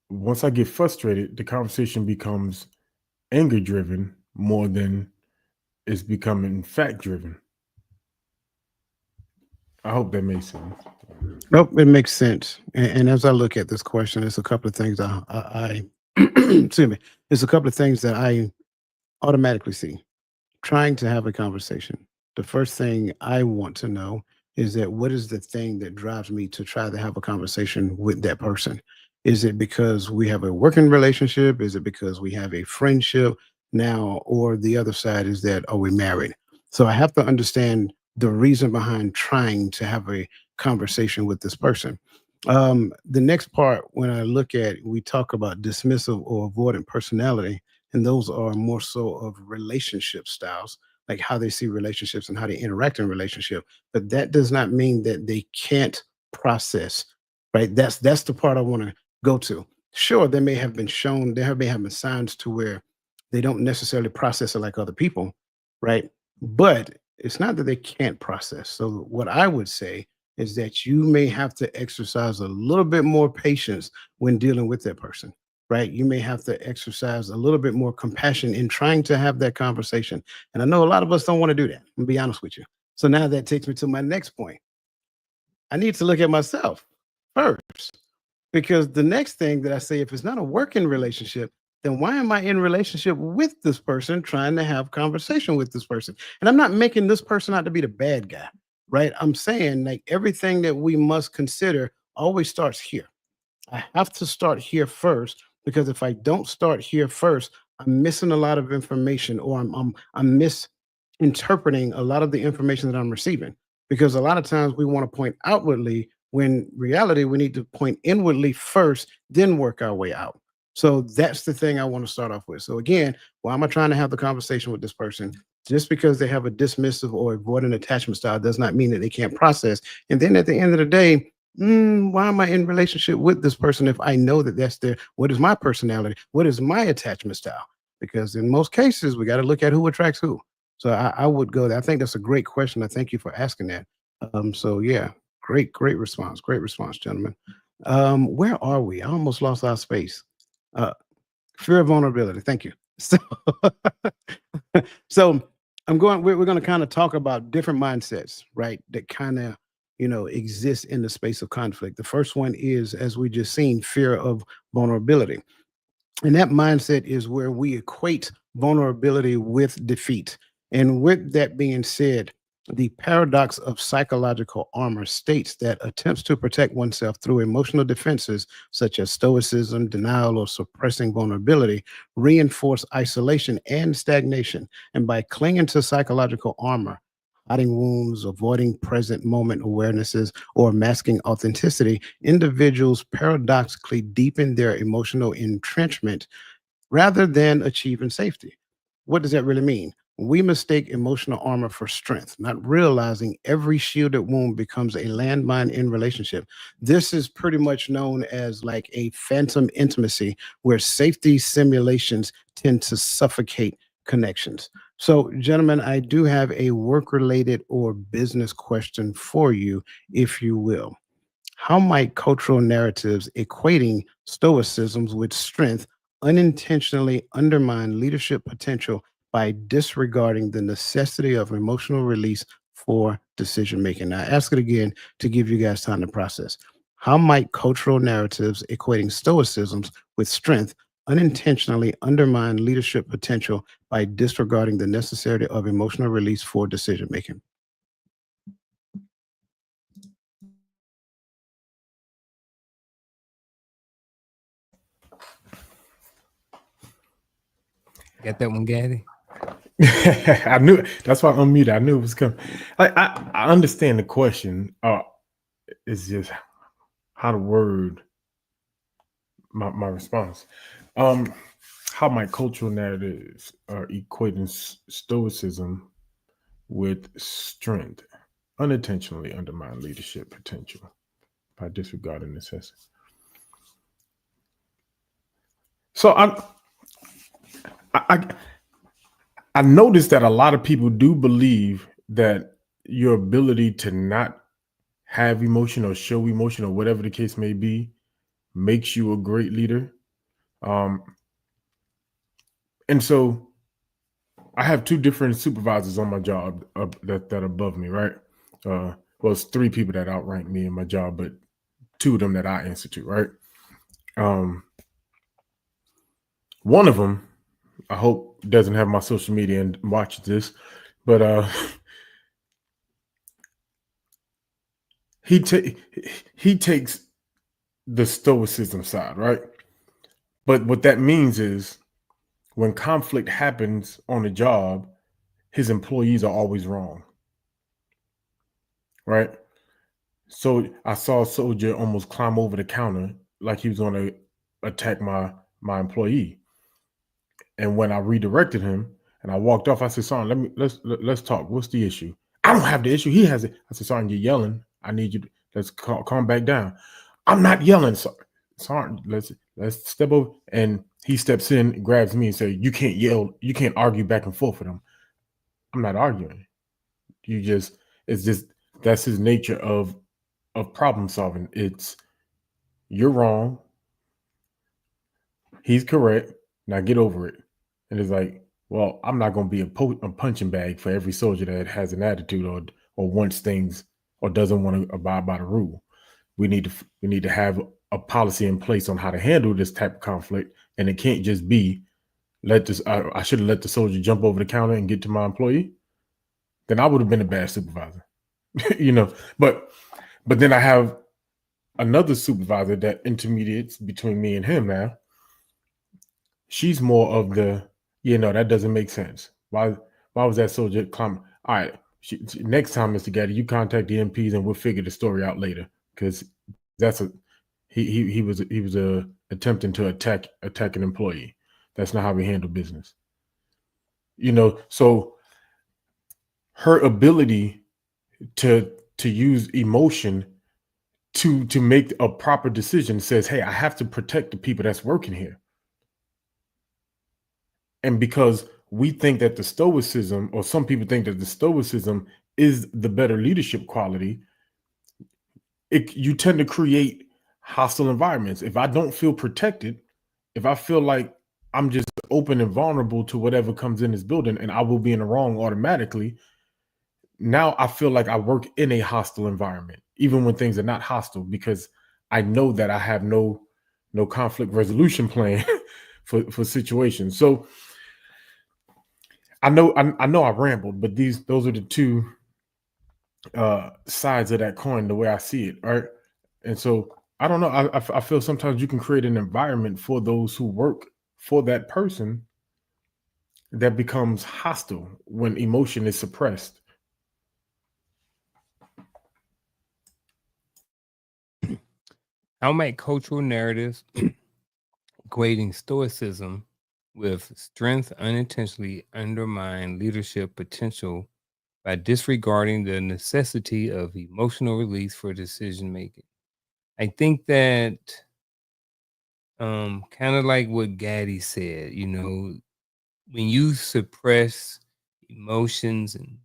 once I get frustrated, the conversation becomes anger driven more than it's becoming fact driven. I hope that makes sense. Nope, it makes sense. And as I look at this question, there's a couple of things I excuse me. There's a couple of things that I automatically see trying to have a conversation. The first thing I want to know is that what is the thing that drives me to try to have a conversation with that person? Is it because we have a working relationship? Is it because we have a friendship now? Or the other side is that, are we married? So I have to understand the reason behind trying to have a conversation with this person. The next part, when I look at, we talk about dismissive or avoidant personality, and those are more so of relationship styles, like how they see relationships and how they interact in relationship. But that does not mean that they can't process, right? That's the part I want to go to. Sure, they may have been shown, may have been signs to where they don't necessarily process it like other people, right? But it's not that they can't process. So what I would say is that you may have to exercise a little bit more patience when dealing with that person, right? You may have to exercise a little bit more compassion in trying to have that conversation. And I know a lot of us don't want to do that. I'm gonna be honest with you. So now that takes me to my next point. I need to look at myself first, because the next thing that I say, if it's not a working relationship, then why am I in relationship with this person, trying to have conversation with this person? And I'm not making this person out to be the bad guy, right? I'm saying, like, everything that we must consider always starts here. I have to start here first, because if I don't start here first, I'm missing a lot of information, or I'm misinterpreting a lot of the information that I'm receiving. Because a lot of times we want to point outwardly, when reality we need to point inwardly first, then work our way out. So that's the thing I want to start off with. So again, why am I trying to have the conversation with this person? Just because they have a dismissive or avoidant attachment style does not mean that they can't process. And then at the end of the day, Why am I in relationship with this person if I know that that's their, what is my personality? What is my attachment style? Because in most cases, we got to look at who attracts who. So I would go there. I think that's a great question. I thank you for asking that. So yeah, great response. Great response, gentlemen. Where are we? I almost lost our space. Uh, fear of vulnerability. Thank you. So, so we're going to kind of talk about different mindsets, right? That kind of, exist in the space of conflict. The first one is, as we just seen, fear of vulnerability. And that mindset is where we equate vulnerability with defeat. And with that being said, the paradox of psychological armor states that attempts to protect oneself through emotional defenses, such as stoicism, denial, or suppressing vulnerability, reinforce isolation and stagnation. And by clinging to psychological armor, hiding wounds, avoiding present moment awarenesses, or masking authenticity, individuals paradoxically deepen their emotional entrenchment rather than achieving safety. What does that really mean? We mistake emotional armor for strength, not realizing every shielded wound becomes a landmine in relationship. This is pretty much known as like a phantom intimacy, where safety simulations tend to suffocate connections. So, gentlemen, I do have a work related or business question for you, if you will. How might cultural narratives equating stoicisms with strength unintentionally undermine leadership potential by disregarding the necessity of emotional release for decision making? Now, I ask it again to give you guys time to process. How might cultural narratives equating stoicisms with strength unintentionally undermine leadership potential by disregarding the necessity of emotional release for decision making? Got that one, Gaddy? I knew that's why I unmuted. I knew it was coming. I understand the question. It's just how to word my response. How my cultural narratives are equating stoicism with strength unintentionally undermine leadership potential by disregarding necessity. So I noticed that a lot of people do believe that your ability to not have emotion or show emotion or whatever the case may be makes you a great leader. And so I have two different supervisors on my job that are above me, right? Well, it's three people that outrank me in my job, but two of them that I answer to, right? One of them, I hope doesn't have my social media and watches this, but he takes the stoicism side, right? But what that means is when conflict happens on a job, his employees are always wrong, right? So I saw a soldier almost climb over the counter like he was going to attack my employee. And when I redirected him and I walked off, I said, "Son, let's talk. What's the issue?" "I don't have the issue. He has it." I said, "Son, you're yelling. I need you to let's calm back down." "I'm not yelling, sir. Sorry, let's step over." And he steps in, grabs me, and says, "You can't yell. You can't argue back and forth with him." I'm not arguing. It's just that's his nature of problem solving. It's you're wrong. He's correct. Now get over it. And it's like, well, I'm not going to be a punching bag for every soldier that has an attitude or wants things or doesn't want to abide by the rule. We need to have a policy in place on how to handle this type of conflict, and it can't just be I should have let the soldier jump over the counter and get to my employee. Then I would have been a bad supervisor, But then I have another supervisor that intermediates between me and him now. She's more of the, that doesn't make sense. Why was that soldier climb? All right. Next time, Mr. Gaddy, you contact the MPs and we'll figure the story out later. Because he was attempting to attack an employee. That's not how we handle business. So her ability to use emotion to make a proper decision. Says, hey, I have to protect the people that's working here. And because we think that the stoicism, or some people think that the stoicism is the better leadership quality, you tend to create hostile environments. If I don't feel protected, if I feel like I'm just open and vulnerable to whatever comes in this building and I will be in the wrong automatically, now I feel like I work in a hostile environment, even when things are not hostile, because I know that I have no conflict resolution plan for situations. So I know I rambled, but those are the two sides of that coin, the way I see it. Right. And so I don't know. I feel sometimes you can create an environment for those who work for that person that becomes hostile when emotion is suppressed. How might cultural narratives equating stoicism with strength unintentionally undermine leadership potential by disregarding the necessity of emotional release for decision making? I think that kind of like what Gaddy said, when you suppress emotions and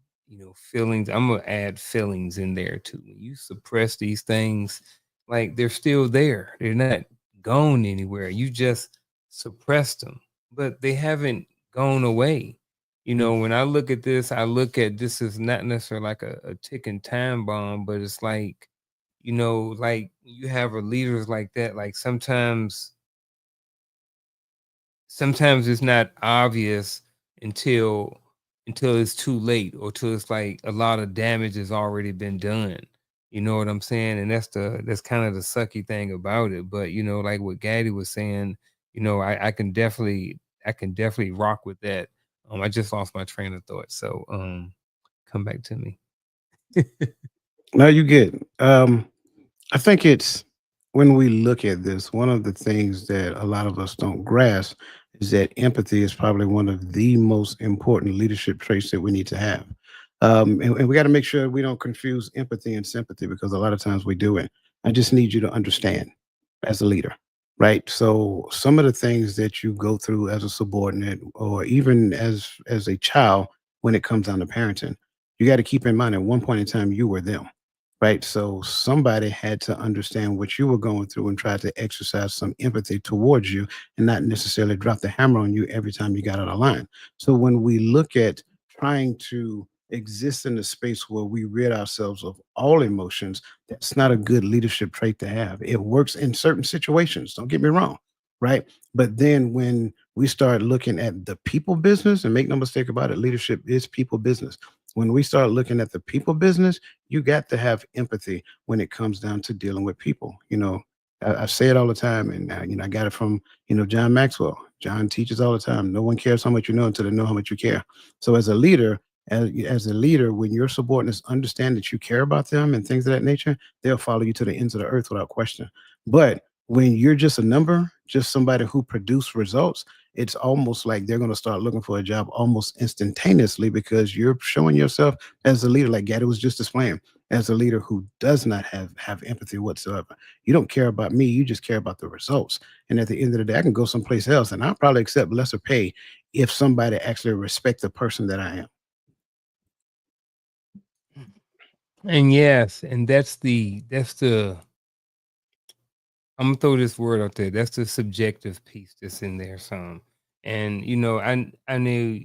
feelings, I'm gonna add feelings in there too. When you suppress these things, like they're still there, they're not gone anywhere. You just suppressed them, but they haven't gone away. When I look at this, I look at this as not necessarily like a ticking time bomb, but it's like, like you have a leaders like that, like sometimes it's not obvious until it's too late, or till it's like a lot of damage has already been done. You know what I'm saying? And that's kind of the sucky thing about it. But like what Gaddy was saying, I can definitely rock with that. I just lost my train of thought. So come back to me. No, you get. I think it's when we look at this, one of the things that a lot of us don't grasp is that empathy is probably one of the most important leadership traits that we need to have. And we got to make sure we don't confuse empathy and sympathy, because a lot of times we do it. I just need you to understand as a leader, right? So some of the things that you go through as a subordinate, or even as a child, when it comes down to parenting, you got to keep in mind at one point in time you were them, right? So somebody had to understand what you were going through and try to exercise some empathy towards you, and not necessarily drop the hammer on you every time you got out of line. So when we look at trying to exist in a space where we rid ourselves of all emotions, that's not a good leadership trait to have. It works in certain situations, don't get me wrong, right? But then when we start looking at the people business, and make no mistake about it, leadership is people business. When we start looking at the people business, you got to have empathy when it comes down to dealing with people. I say it all the time, and I got it from John Maxwell. John teaches all the time. No one cares how much you know until they know how much you care. So as a leader, as a leader, when your subordinates understand that you care about them and things of that nature, they'll follow you to the ends of the earth without question. But when you're just a number, just somebody who produce results, it's almost like they're going to start looking for a job almost instantaneously, because you're showing yourself as a leader, like Gaddy was just displaying, as a leader who does not have empathy whatsoever. You don't care about me, you just care about the results. And at the end of the day, I can go someplace else and I'll probably accept lesser pay if somebody actually respects the person that I am. And yes, and that's the I'm gonna throw this word out there. That's the subjective piece that's in there some. And I know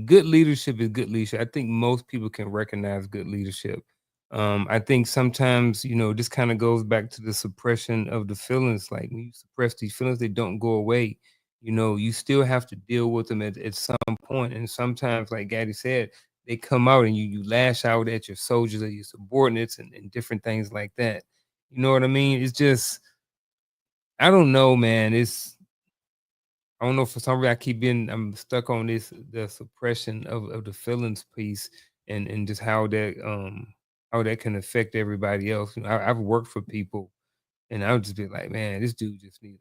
good leadership is good leadership. I think most people can recognize good leadership. I think sometimes, this kind of goes back to the suppression of the feelings. Like when you suppress these feelings, they don't go away. You still have to deal with them at some point. And sometimes, like Gaddy said, they come out and you lash out at your soldiers or your subordinates and different things like that. You know what I mean? It's just, I don't know, man. I don't know, for some reason I'm stuck on the suppression of the feelings piece, and just how that can affect everybody else. I've worked for people, and I would just be like, man, this dude just need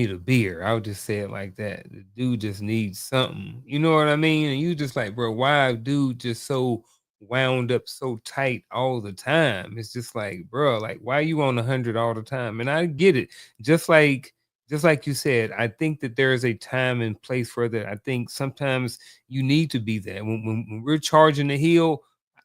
a beer. I would just say it like that. The dude just needs something. You know what I mean? And you just like, bro, why dude just so wound up so tight all the time. It's just like, bro, like, why are you on 100 all the time? And I get it. Just like you said, I think that there is a time and place for that. I think sometimes you need to be there. When we're charging the hill,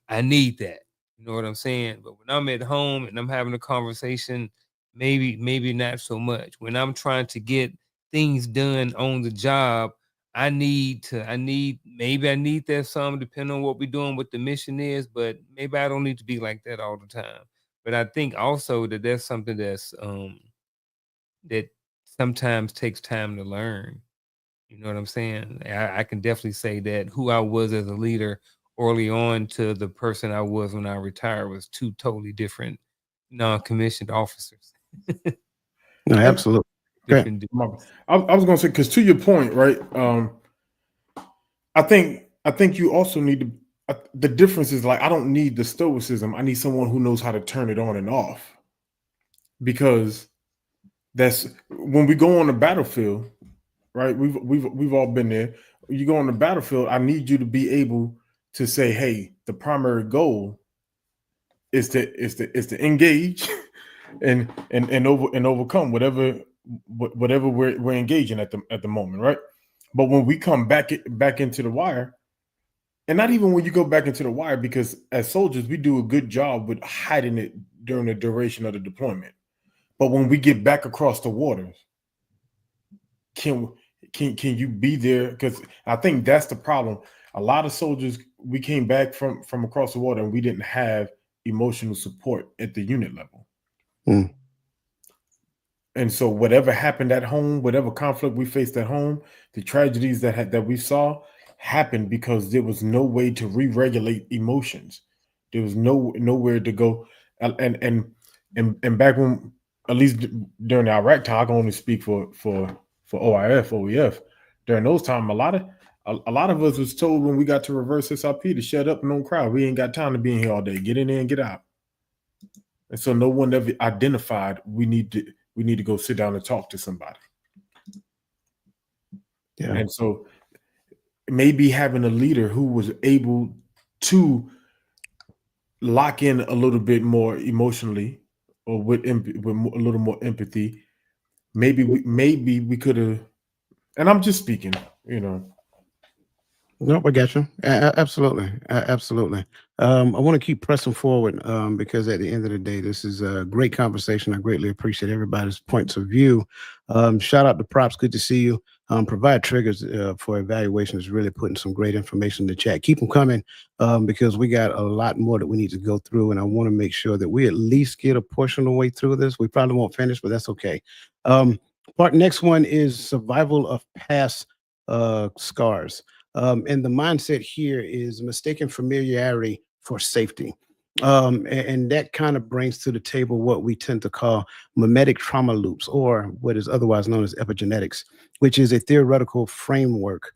I need that. You know what I'm saying? But when I'm at home and I'm having a conversation, maybe not so much. When I'm trying to get things done on the job, maybe I need that some, depending on what we're doing, what the mission is, but maybe I don't need to be like that all the time. But I think also that there's something that sometimes takes time to learn. You know what I'm saying? I can definitely say that who I was as a leader early on to the person I was when I retired was two totally different non-commissioned officers. No, absolutely. Okay. Different. I was gonna say, because to your point, right? I think you also need to. The difference is, like, I don't need the stoicism. I need someone who knows how to turn it on and off. Because that's when we go on the battlefield, right? We've all been there. You go on the battlefield, I need you to be able to say, hey, the primary goal is to engage and overcome whatever we're engaging at the moment, right? But when we come back into the wire, and not even when you go back into the wire, because as soldiers we do a good job with hiding it during the duration of the deployment. But when we get back across the waters, can you be there? Because I think that's the problem. A lot of soldiers, we came back from across the water and we didn't have emotional support at the unit level. Mm. And so whatever happened at home, whatever conflict we faced at home, the tragedies that we saw happened because there was no way to re-regulate emotions. There was nowhere to go. And back when, at least during the Iraq time, I can only speak for OIF, OEF. During those times, a lot of us was told when we got to reverse SRP to shut up and don't cry. We ain't got time to be in here all day. Get in there and get out. And so no one ever identified we need to go sit down and talk to somebody. Yeah. And so maybe having a leader who was able to lock in a little bit more emotionally, or with a little more empathy, maybe we could have. And I'm just speaking, Nope, I got you. Absolutely. Absolutely. I want to keep pressing forward because at the end of the day, this is a great conversation. I greatly appreciate everybody's points of view. Shout out to Props. Good to see you. Provide triggers for evaluation is really putting some great information in the chat. Keep them coming because we got a lot more that we need to go through. And I want to make sure that we at least get a portion of the way through this. We probably won't finish, but that's okay. Next one is survival of past scars. And the mindset here is mistaken familiarity for safety. And that kind of brings to the table what we tend to call mimetic trauma loops, or what is otherwise known as epigenetics, which is a theoretical framework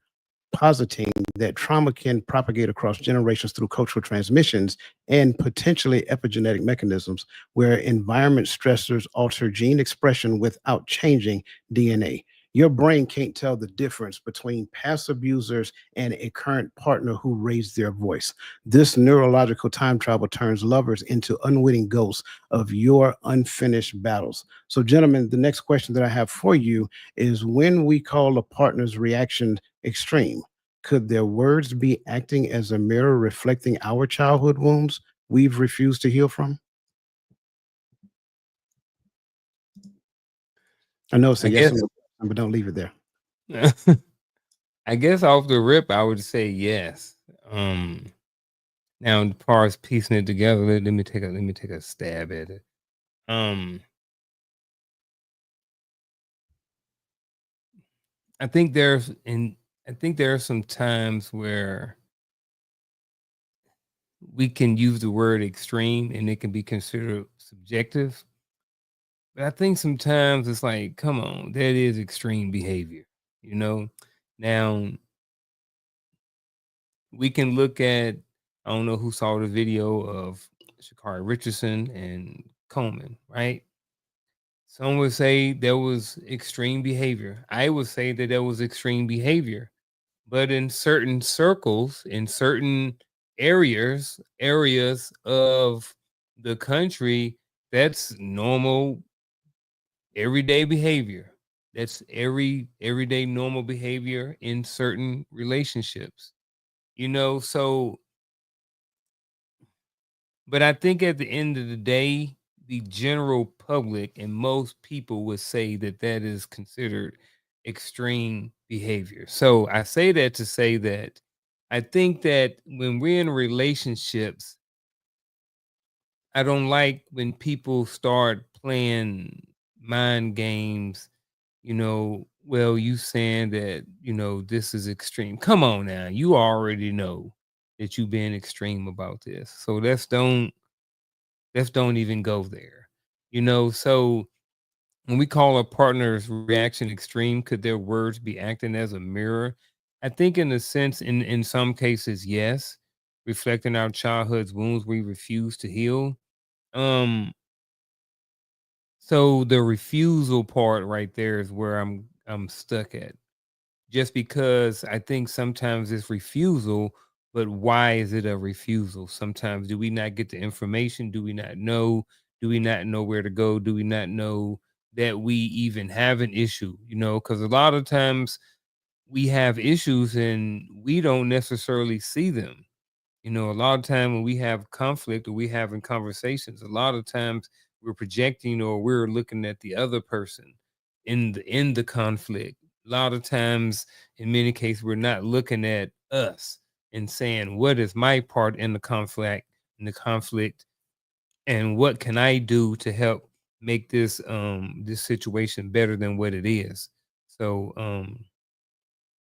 positing that trauma can propagate across generations through cultural transmissions and potentially epigenetic mechanisms where environment stressors alter gene expression without changing DNA. Your brain can't tell the difference between past abusers and a current partner who raised their voice. This neurological time travel turns lovers into unwitting ghosts of your unfinished battles. So, gentlemen, the next question that I have for you is, when we call a partner's reaction extreme, could their words be acting as a mirror reflecting our childhood wounds we've refused to heal from? I know it's a yes or no, but don't leave it there. I guess off the rip, I would say yes. Now, as far as piecing it together, let me take a stab at it. I think there are some times where we can use the word extreme and it can be considered subjective. But I think sometimes it's like, come on, that is extreme behavior, Now, we can look at, I don't know who saw the video of Sha'Carri Richardson and Coleman, right? Some would say there was extreme behavior. I would say that there was extreme behavior. But in certain circles, in certain areas of the country, that's normal everyday behavior. That's everyday normal behavior in certain relationships. So but I think at the end of the day, the general public and most people would say that that is considered extreme behavior. So I say that to say that I think that when we're in relationships, I don't like when people start playing mind games, well, you saying that, this is extreme. Come on now. You already know that you've been extreme about this. So let's don't even go there. So when we call a partner's reaction extreme, could their words be acting as a mirror? I think in a sense, in some cases, yes, reflecting our childhood's wounds we refuse to heal. Um, so the refusal part right there is where I'm stuck at. Just because I think sometimes it's refusal, but why is it a refusal? Sometimes do we not get the information? Do we not know? Do we not know where to go? Do we not know that we even have an issue? Because a lot of times we have issues and we don't necessarily see them. A lot of time when we have conflict or we having conversations, a lot of times we're projecting or we're looking at the other person in the conflict. A lot of times, in many cases, we're not looking at us and saying, what is my part in the conflict, and what can I do to help make this situation better than what it is? So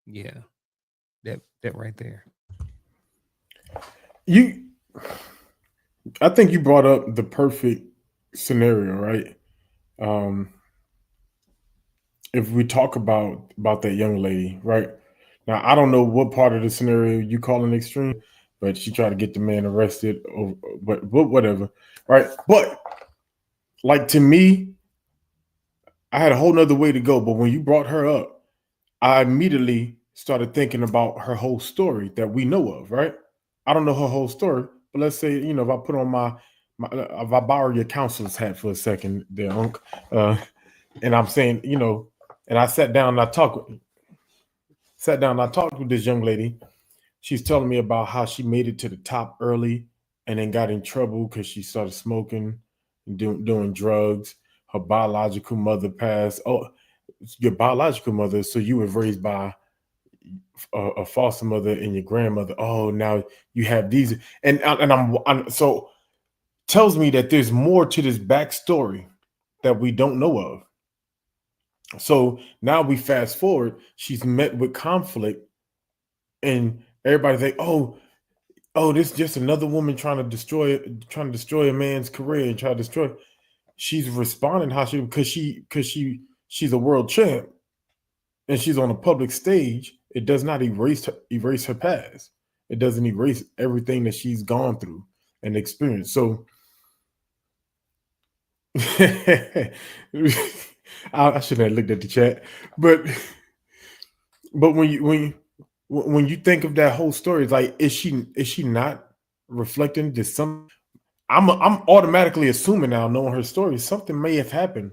yeah, that right there. I think you brought up the perfect scenario, right? Um, if we talk about that young lady, right? Now, I don't know what part of the scenario you call an extreme, but she tried to get the man arrested, or but whatever, right? But like, to me, I had a whole nother way to go. But when you brought her up, I immediately started thinking about her whole story that we know of, right? I don't know her whole story, but let's say, if I put on my if I borrow your counselor's hat for a second, there, Unc, and I'm saying, and I sat down and I talked with this young lady. She's telling me about how she made it to the top early and then got in trouble because she started smoking and doing drugs. Her biological mother passed. Oh, your biological mother. So you were raised by a foster mother and your grandmother. Oh, now you have these, and I'm so tells me that there's more to this backstory that we don't know of. So now we fast forward. She's met with conflict, and everybody think, oh, this is just another woman trying to destroy a man's career and try to destroy. She's responding how she's a world champ and she's on a public stage. It does not erase her past. It doesn't erase everything that she's gone through and experienced. So I should have looked at the chat, but when you think of that whole story, it's like, is she not reflecting just some? I'm automatically assuming now, knowing her story, something may have happened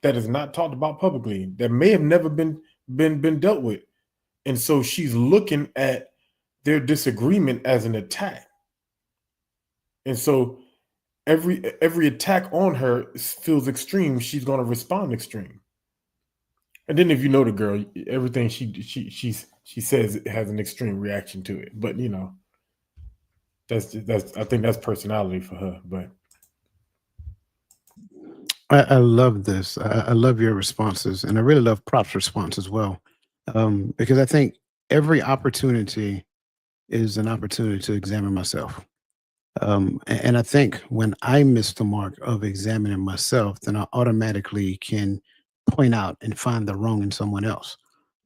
that is not talked about publicly, that may have never been dealt with, and so she's looking at their disagreement as an attack, and so every attack on her feels extreme. She's going to respond extreme. And then if you know the girl, everything she says has an extreme reaction to it. But that's I think that's personality for her. But I love this. I love your responses, and I really love Prop's response as well, because I think every opportunity is an opportunity to examine myself. And I think when I miss the mark of examining myself, then I automatically can point out and find the wrong in someone else.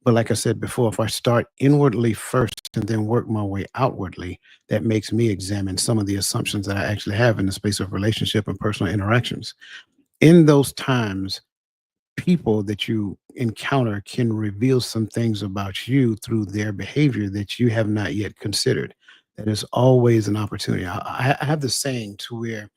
But like I said before, if I start inwardly first and then work my way outwardly, that makes me examine some of the assumptions that I actually have in the space of relationship and personal interactions. In those times, people that you encounter can reveal some things about you through their behavior that you have not yet considered. that is always an opportunity. I have this saying to where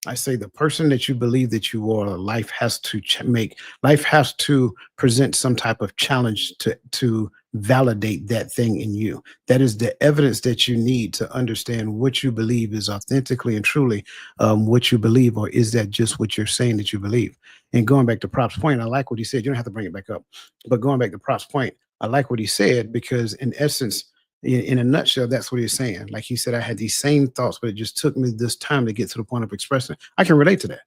I say the person that you believe that you are, life has to present some type of challenge to validate that thing in you. That is the evidence that you need to understand what you believe is authentically and truly what you believe, or is that just what you're saying that you believe? And going back to Prop's point, I like what he said. You don't have to bring it back up, but going back to Prop's point, I like what he said because in essence, in a nutshell, that's what he's saying. Like he said, I had these same thoughts, but it just took me this time to get to the point of expressing it. I can relate to that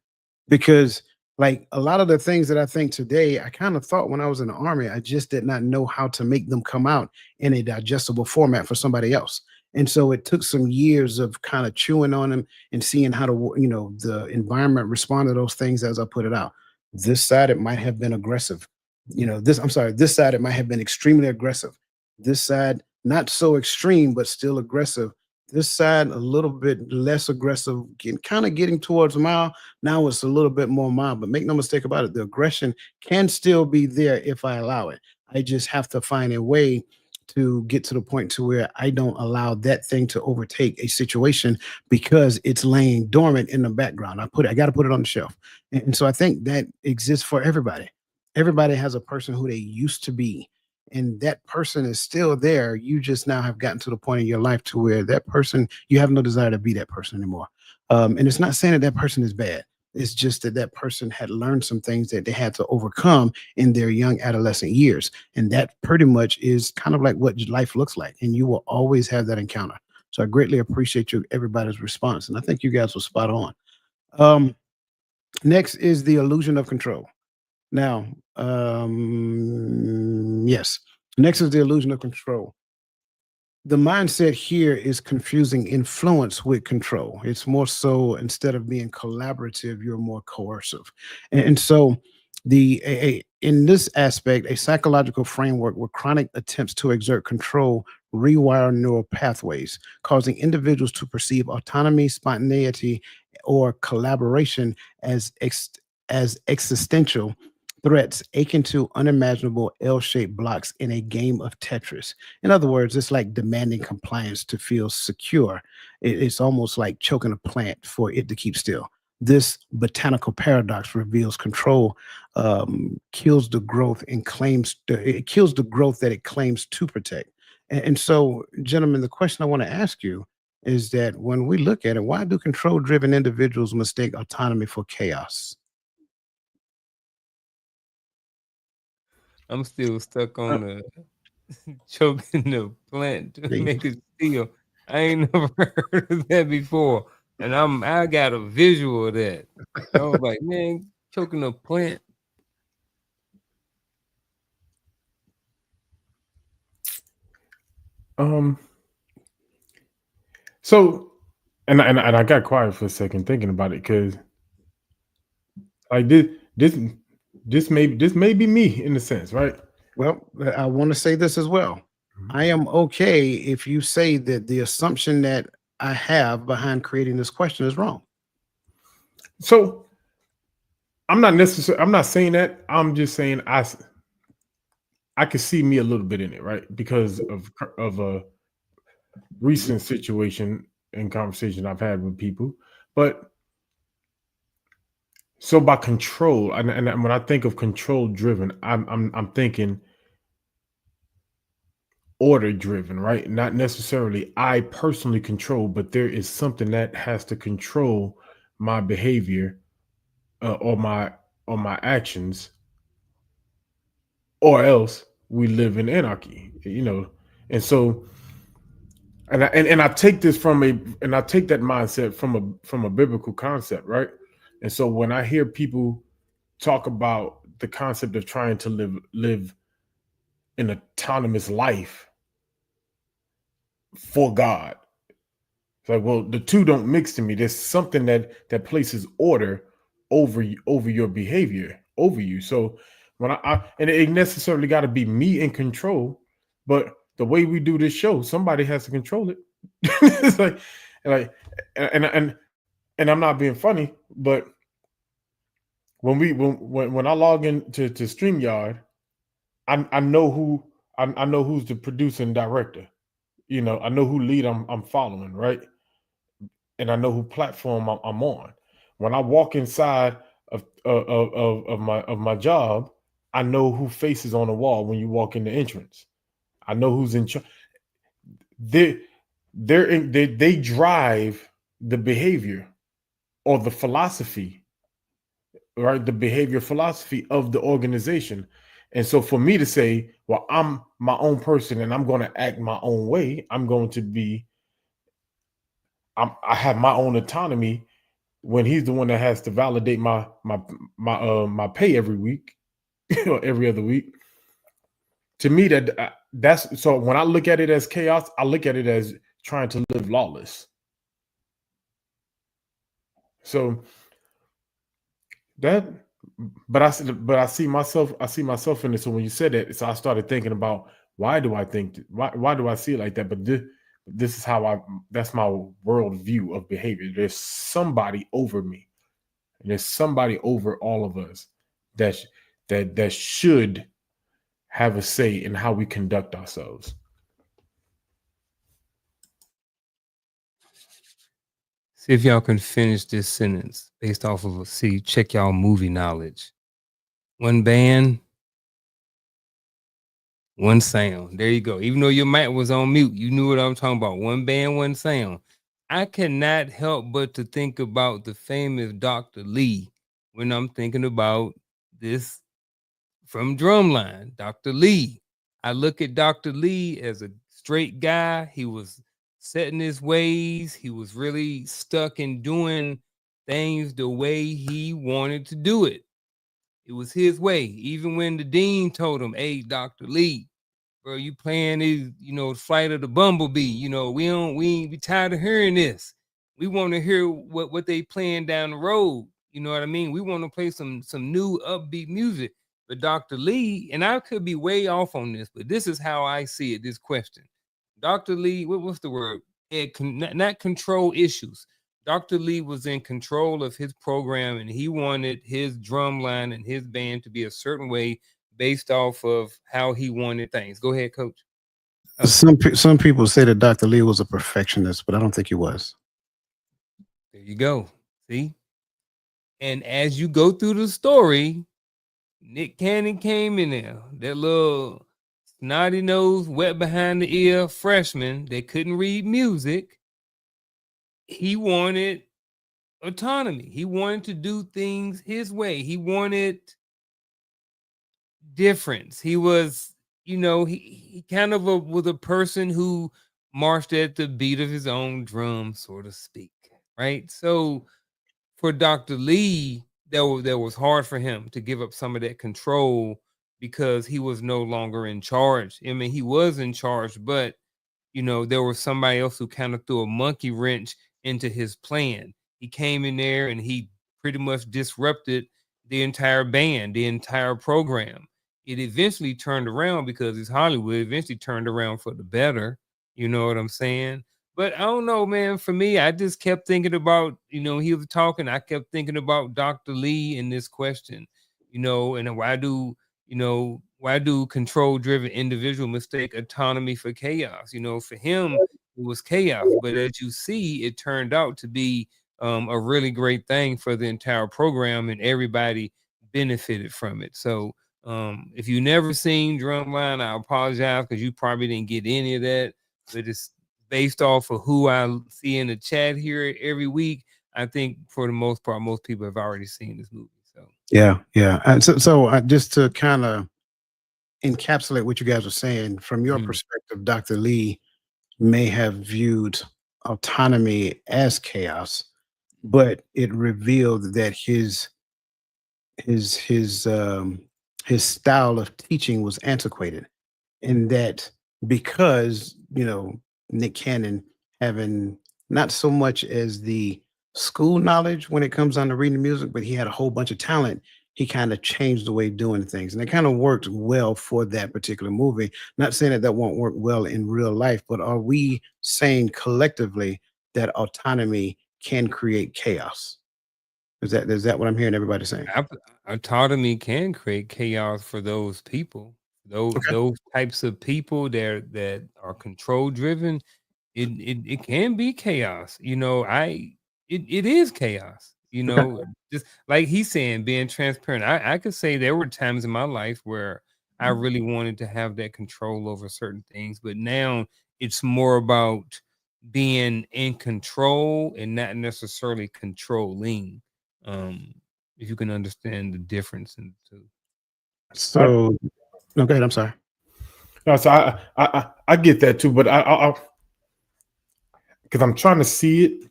because, like, a lot of the things that I think today, I kind of thought when I was in the army, I just did not know how to make them come out in a digestible format for somebody else. And so it took some years of kind of chewing on them and seeing how to, the environment respond to those things as I put it out. This side, it might have been aggressive. This side, it might have been extremely aggressive. This side, not so extreme, but still aggressive. This side, a little bit less aggressive, getting towards mild. Now it's a little bit more mild, but make no mistake about it, the aggression can still be there if I allow it. I just have to find a way to get to the point to where I don't allow that thing to overtake a situation because it's laying dormant in the background. I got to put it on the shelf. And so I think that exists for everybody. Everybody has a person who they used to be, and that person is still there. You just now have gotten to the point in your life to where that person, you have no desire to be that person anymore. And it's not saying that that person is bad. It's just that that person had learned some things that they had to overcome in their young adolescent years. And that pretty much is kind of like what life looks like. And you will always have that encounter. So I greatly appreciate everybody's response. And I think you guys were spot on. Next is the illusion of control. Now, yes, next is the illusion of control. The mindset here is confusing influence with control. It's more so, instead of being collaborative, you're more coercive. And so in this aspect, a psychological framework where chronic attempts to exert control rewire neural pathways, causing individuals to perceive autonomy, spontaneity, or collaboration as existential threats akin to unimaginable L-shaped blocks in a game of Tetris. In other words, it's like demanding compliance to feel secure. It's almost like choking a plant for it to keep still. This botanical paradox reveals control kills the growth it kills the growth that it claims to protect. And so, gentlemen, the question I want to ask you is that when we look at it, why do control-driven individuals mistake autonomy for chaos? I'm still stuck on the choking the plant to Yeah. make it steel. I ain't never heard of that before. And I got a visual of that. I was like, man, choking a plant. So, and I got quiet for a second thinking about it because, like, this may be me in a sense, right? Well, I want to say this as well. I am okay if you say that the assumption that I have behind creating this question is wrong. So, I'm not saying that. I'm just saying I could see me a little bit in it, right? Because of a recent situation and conversation I've had with people. But so by control, and when I think of control driven, I'm thinking order driven, right? Not necessarily I personally control, but there is something that has to control my behavior or my actions, or else we live in anarchy, And so, and I take this and I take that mindset from a biblical concept, right? And so when I hear people talk about the concept of trying to live an autonomous life for God, it's like, well, the two don't mix to me. There's something that places order over your behavior over you. So when and it ain't necessarily got to be me in control, but the way we do this show, somebody has to control it. It's like, and I'm not being funny, but when I log into StreamYard, I know who's the producer and director. you know, I know who lead I'm following, right? And I know who platform I'm on. When I walk inside of my job, I know who faces on the wall when you walk in the entrance. I know who's in charge. They drive the behavior or the philosophy, right? The behavior philosophy of the organization. And so for me to say, well, I'm my own person and I'm going to act my own way, I have my own autonomy when he's the one that has to validate my pay every week or every other week. To me, that's so when I look at it as chaos, I look at it as trying to live lawless. So that, but I see myself in it. So when you said that, so I started thinking about why do I do I see it like that? But this is how that's my worldview of behavior. There's somebody over me, and there's somebody over all of us that should have a say in how we conduct ourselves. See if y'all can finish this sentence based off of check y'all movie knowledge. One band, one sound. There you go. Even though your mic was on mute, you knew what I'm talking about. One band, one sound. I cannot help but to think about the famous Dr. Lee when I'm thinking about this from Drumline, Dr. Lee. I look at Dr. Lee as a straight guy. He was set in his ways. He was really stuck in doing things the way he wanted to do it. It was his way. Even when the dean told him, hey, Dr. Lee, bro, you playing is, Flight of the Bumblebee. We tired of hearing this. We want to hear what they playing down the road. You know what I mean? We want to play some new upbeat music. But Dr. Lee, and I could be way off on this, but this is how I see it, this question. Dr. Lee, what's the word? Not control issues. Dr. Lee was in control of his program, and he wanted his drum line and his band to be a certain way based off of how he wanted things. Go ahead, Coach. Some people say that Dr. Lee was a perfectionist, but I don't think he was. There you go. See? And as you go through the story, Nick Cannon came in there. That little snotty nose, wet behind the ear freshman that couldn't read music. He wanted autonomy. He wanted to do things his way. He wanted difference. He was, he kind of was a person who marched at the beat of his own drum, so to speak. Right. So for Dr. Lee, that was hard for him to give up some of that control because he was no longer in charge. I mean, he was in charge, but there was somebody else who kind of threw a monkey wrench into his plan. He came in there and he pretty much disrupted the entire band, the entire program. It eventually turned around because it's Hollywood. It eventually turned around for the better. You know what I'm saying? But I don't know, man. For me, I just kept thinking about, he was talking. I kept thinking about Dr. Lee in this question, and why do control-driven individual mistake autonomy for chaos? For him, it was chaos. But as you see, it turned out to be a really great thing for the entire program, and everybody benefited from it. So if you never seen Drumline, I apologize because you probably didn't get any of that. But it's based off of who I see in the chat here every week. I think for the most part, most people have already seen this movie. So yeah. And so just to kind of encapsulate what you guys are saying, from your perspective, Dr. Lee may have viewed autonomy as chaos, but it revealed that his style of teaching was antiquated, and that because Nick Cannon having not so much as the school knowledge when it comes down to reading music, but he had a whole bunch of talent. He kind of changed the way of doing things, and it kind of worked well for that particular movie. Not saying that won't work well in real life, but are we saying collectively that autonomy can create chaos? Is that what I'm hearing everybody saying? autonomy can create chaos for those people, Those types of people that are control driven, it can be chaos. It is chaos. Just like he's saying, being transparent. I could say there were times in my life where I really wanted to have that control over certain things, but now it's more about being in control and not necessarily controlling. If you can understand the difference in the two. So, no, go ahead. I'm sorry. No, so I get that too, but I because I'm trying to see it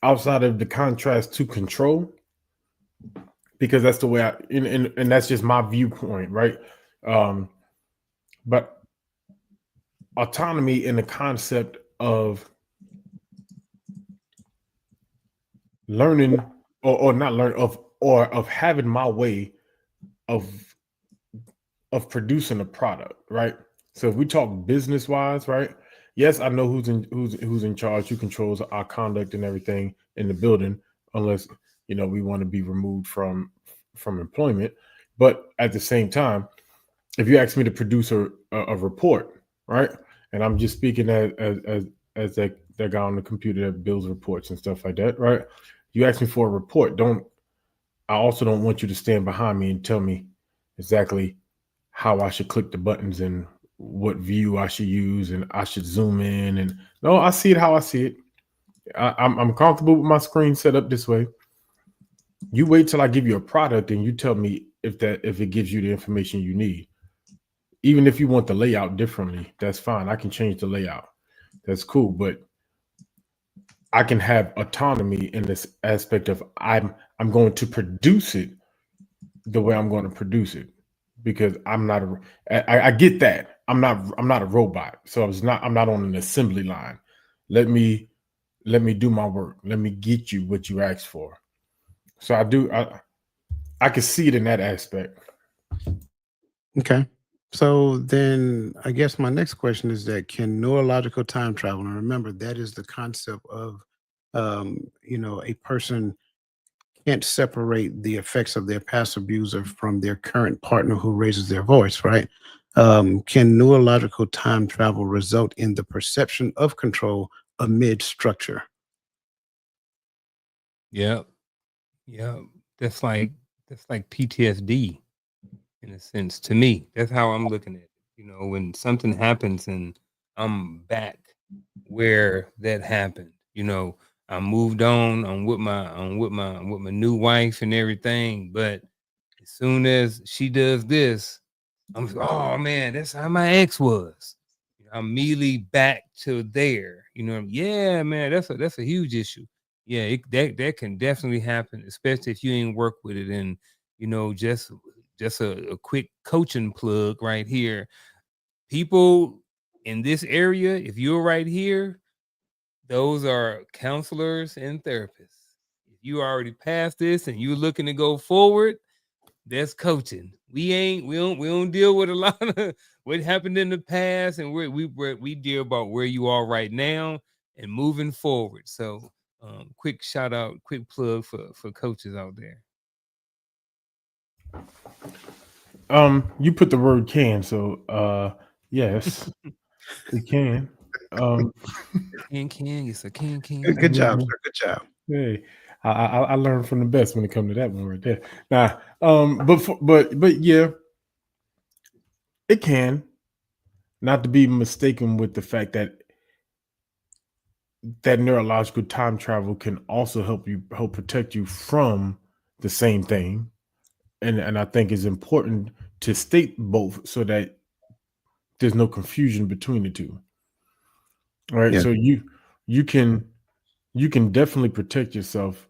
outside of the contrast to control, because that's the way and that's just my viewpoint, right? But autonomy in the concept of learning or not learn of having my way of producing a product, right? So if we talk business wise, right? Yes, I know who's in charge, who controls our conduct and everything in the building, unless we want to be removed from employment. But at the same time, if you ask me to produce a report, right? And I'm just speaking as that guy on the computer that builds reports and stuff like that, right? You ask me for a report. I also don't want you to stand behind me and tell me exactly how I should click the buttons and what view I should use and I should zoom in. And no, I see it how I see it. I'm comfortable with my screen set up this way. You wait till I give you a product and you tell me if it gives you the information you need. Even if you want the layout differently, that's fine. I can change the layout. That's cool. But I can have autonomy in this aspect of I'm going to produce it the way I'm going to produce it, because I'm not I get that. I'm not a robot. So I'm not on an assembly line. Let me do my work. Let me get you what you asked for. So I can see it in that aspect. Okay. So then I guess my next question is that can neurological time travel, and remember that is the concept of a person can't separate the effects of their past abuser from their current partner who raises their voice, right? Can neurological time travel result in the perception of control amid structure? Yep. That's like PTSD in a sense to me. That's how I'm looking at it. When something happens and I'm back where that happened. I moved on. I'm with my new wife and everything. But as soon as she does this, I'm like, oh man, that's how my ex was. I'm immediately back to there. Yeah, man, that's a huge issue. Yeah, that can definitely happen, especially if you ain't work with it. And just a quick coaching plug right here. People in this area, if you're right here, those are counselors and therapists. If you already passed this and you're looking to go forward, that's coaching. We don't deal with a lot of what happened in the past, and we deal about where you are right now and moving forward. So quick shout out, quick plug for coaches out there. You put the word can, so yes, it can. Can it's a can. Good job, sir. Good job. Hey, I learned from the best when it comes to that one right there. Now, but yeah, it can. Not to be mistaken with the fact that neurological time travel can also help protect you from the same thing, and I think it's important to state both so that there's no confusion between the two. All right, Yeah. so you can definitely protect yourself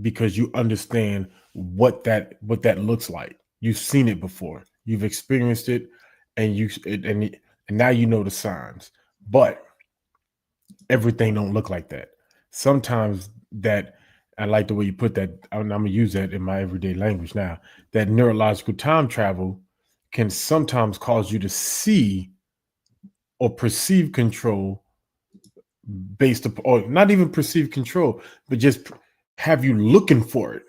because you understand what that looks like. You've seen it before. You've experienced it, and now you know the signs. But everything don't look like that. Sometimes that, I like the way you put that. I'm gonna use that in my everyday language now. That neurological time travel can sometimes cause you to see or perceive control based upon, or not even perceive control, but just have you looking for it.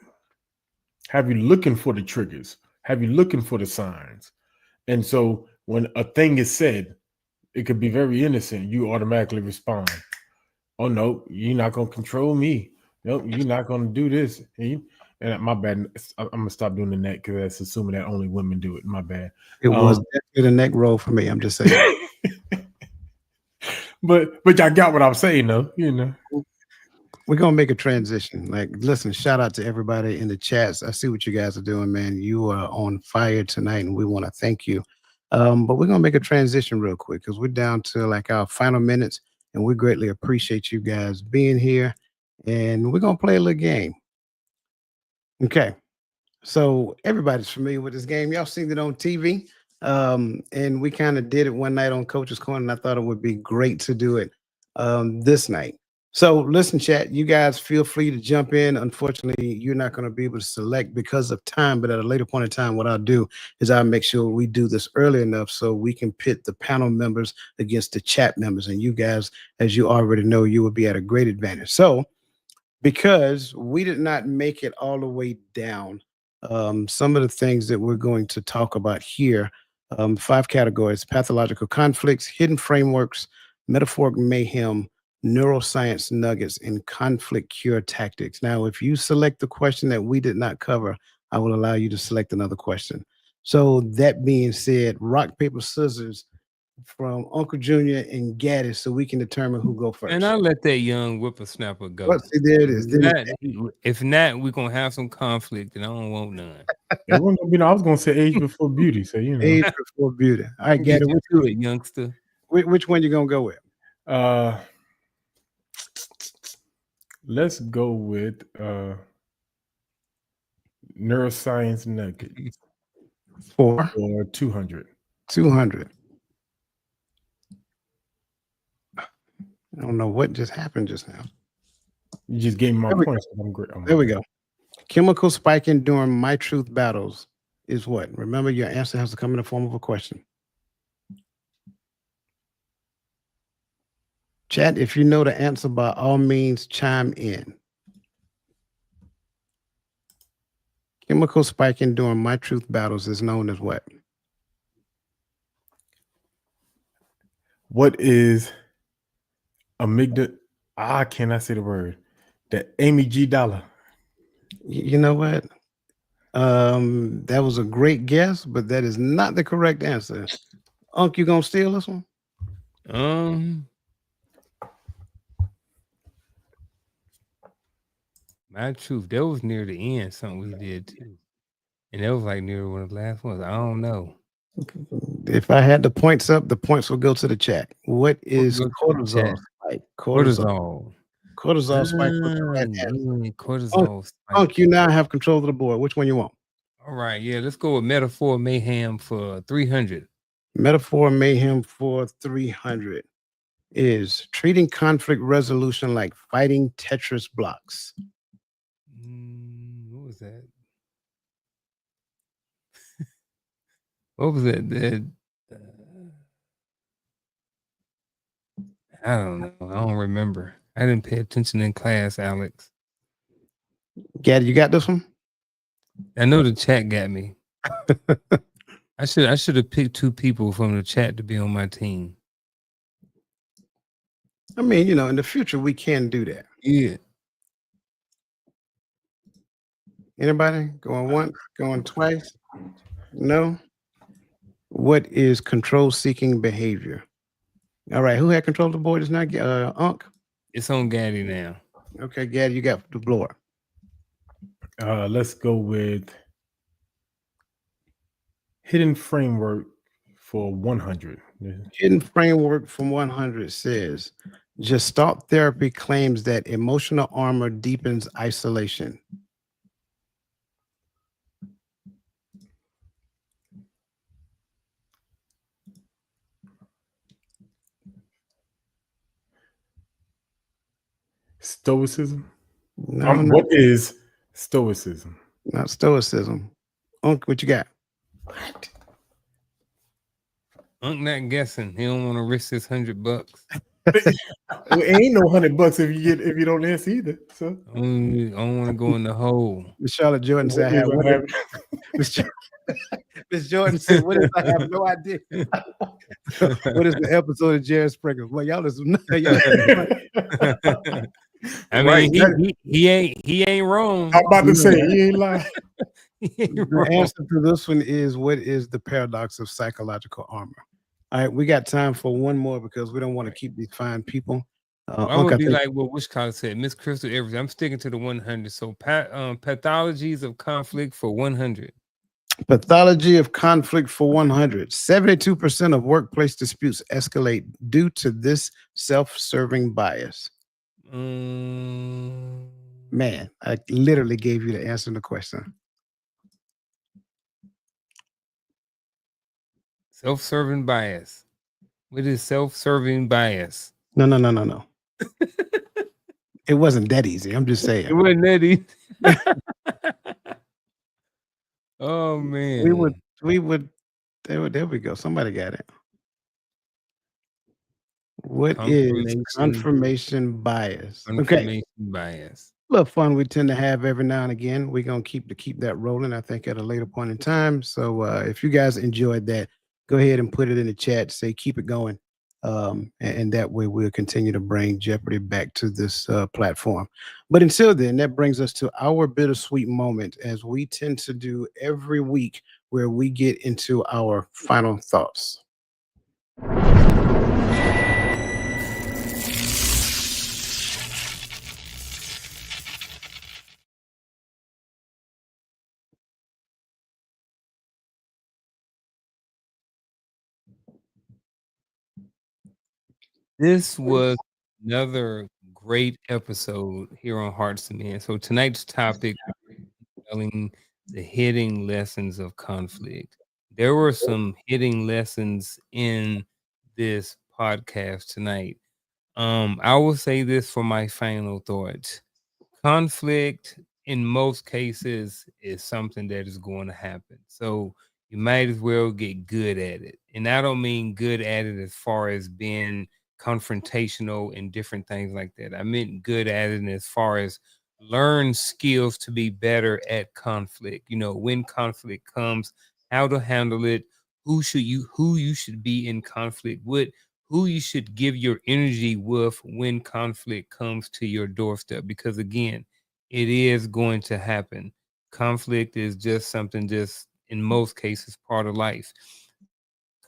Have you looking for the triggers? Have you looking for the signs? And so when a thing is said, it could be very innocent. You automatically respond, "Oh no, you're not gonna control me. Nope, you're not gonna do this." And my bad. I'm gonna stop doing the neck because that's assuming that only women do it. My bad. It was definitely the neck roll for me. I'm just saying. but y'all got what I'm saying, though. You know. We're gonna make a transition. Like, listen, shout out to everybody in the chats. I see what you guys are doing, man. You are on fire tonight, and we want to thank you. But we're gonna make a transition real quick because we're down to like our final minutes, and we greatly appreciate you guys being here. And we're gonna play a little game. Okay. So everybody's familiar with this game. Y'all seen it on TV. And we kind of did it one night on Coach's Corner, and I thought it would be great to do it this night. So listen, chat, you guys feel free to jump in. Unfortunately, you're not going to be able to select because of time, but at a later point in time, what I'll do is I'll make sure we do this early enough so we can pit the panel members against the chat members. And you guys, as you already know, you will be at a great advantage. So because we did not make it all the way down, some of the things that we're going to talk about here, 5 categories: pathological conflicts, hidden frameworks, metaphoric mayhem, neuroscience nuggets, and conflict cure tactics. Now, if you select the question that we did not cover, I will allow you to select another question. So that being said, rock, paper, scissors from Uncle Junior and Gaddis so we can determine who go first. And I'll let that young whippersnapper go. Well, see, there it is. If not, we're gonna have some conflict, and I don't want none. I was gonna say age before beauty, so you know. Age before beauty. All right, Gaddis, Which youngster? Which one you gonna go with? Let's go with neuroscience nugget for 200. 200. I don't know what just happened just now. You just gave me my points. I'm great. There we go. Chemical spiking during my truth battles is what? Remember, your answer has to come in the form of a question. Chat, if you know the answer, by all means, chime in. Chemical spiking during my truth battles is known as what? What is amygdala? I cannot say the word. The Amy G. Dollar. You know what? That was a great guess, but that is not the correct answer. Unc, you gonna steal this one? My truth, that was near the end, something we did too. And that was like near one of the last ones. I don't know. If I had the points up, the points will go to the chat. What is cortisol spike? Cortisol. Cortisol spike. Cortisol spike. Unc, you now have control of the board. Which one you want? All right, yeah, let's go with metaphor mayhem for 300. Metaphor mayhem for 300 is treating conflict resolution like fighting Tetris blocks. What was that? What was it? I don't know. I don't remember. I didn't pay attention in class, Alex. Gaddy, you got this one? I know the chat got me. I should have picked 2 people from the chat to be on my team. I mean, you know, in the future we can do that. Yeah. Anybody going once, going twice? No. What is control-seeking behavior? All right, who had control of the board? Is not Unc. It's on Gaddy now. Okay, Gaddy, you got the floor. Let's go with hidden framework for 100. Hidden framework from 100 says, Gestalt therapy claims that emotional armor deepens isolation. Stoicism? No, what is stoicism? Not stoicism. Unc, what you got? What? Unc not guessing. He don't want to risk his $100. Well, it ain't no $100 if you don't answer either. So I don't want to go in the hole. Miss Charlotte Jordan said, Miss Jordan said, "What is? I have no idea. What is the episode of Jerry Springer? Well, y'all is y'all. I Right. mean, he ain't wrong. I'm about to say he ain't lying. He ain't The wrong. answer to this one is, what is the paradox of psychological armor? All right, we got time for one more because we don't want to keep these fine people. I'm gonna be like what Wishcott said, Miss Crystal Everett. I'm sticking to the 100. So pathologies of conflict for 100. Pathology of conflict for 100. 72% of workplace disputes escalate due to this self-serving bias. Man, I literally gave you the answer to the question. Self-serving bias. What is self-serving bias? No. It wasn't that easy. I'm just saying. It wasn't that easy. Oh man. We would there we go. Somebody got it. What is confirmation bias? Confirmation bias. A little fun we tend to have every now and again. We're gonna keep that rolling, I think, at a later point in time. So if you guys enjoyed that, go ahead and put it in the chat. Say keep it going. And that way we'll continue to bring Jeopardy back to this platform. But until then, that brings us to our bittersweet moment, as we tend to do every week, where we get into our final thoughts. This was another great episode here on Hearts and Men. So tonight's topic, telling the hidden lessons of conflict. There were some hidden lessons in this podcast tonight. I will say this for my final thoughts. Conflict in most cases is something that is going to happen. So you might as well get good at it. And I don't mean good at it as far as being confrontational and different things like that. I meant good at it as far as learn skills to be better at conflict. You know, when conflict comes, how to handle it, who you should be in conflict with, who you should give your energy with when conflict comes to your doorstep. Because again, it is going to happen. Conflict is just something, just in most cases, part of life.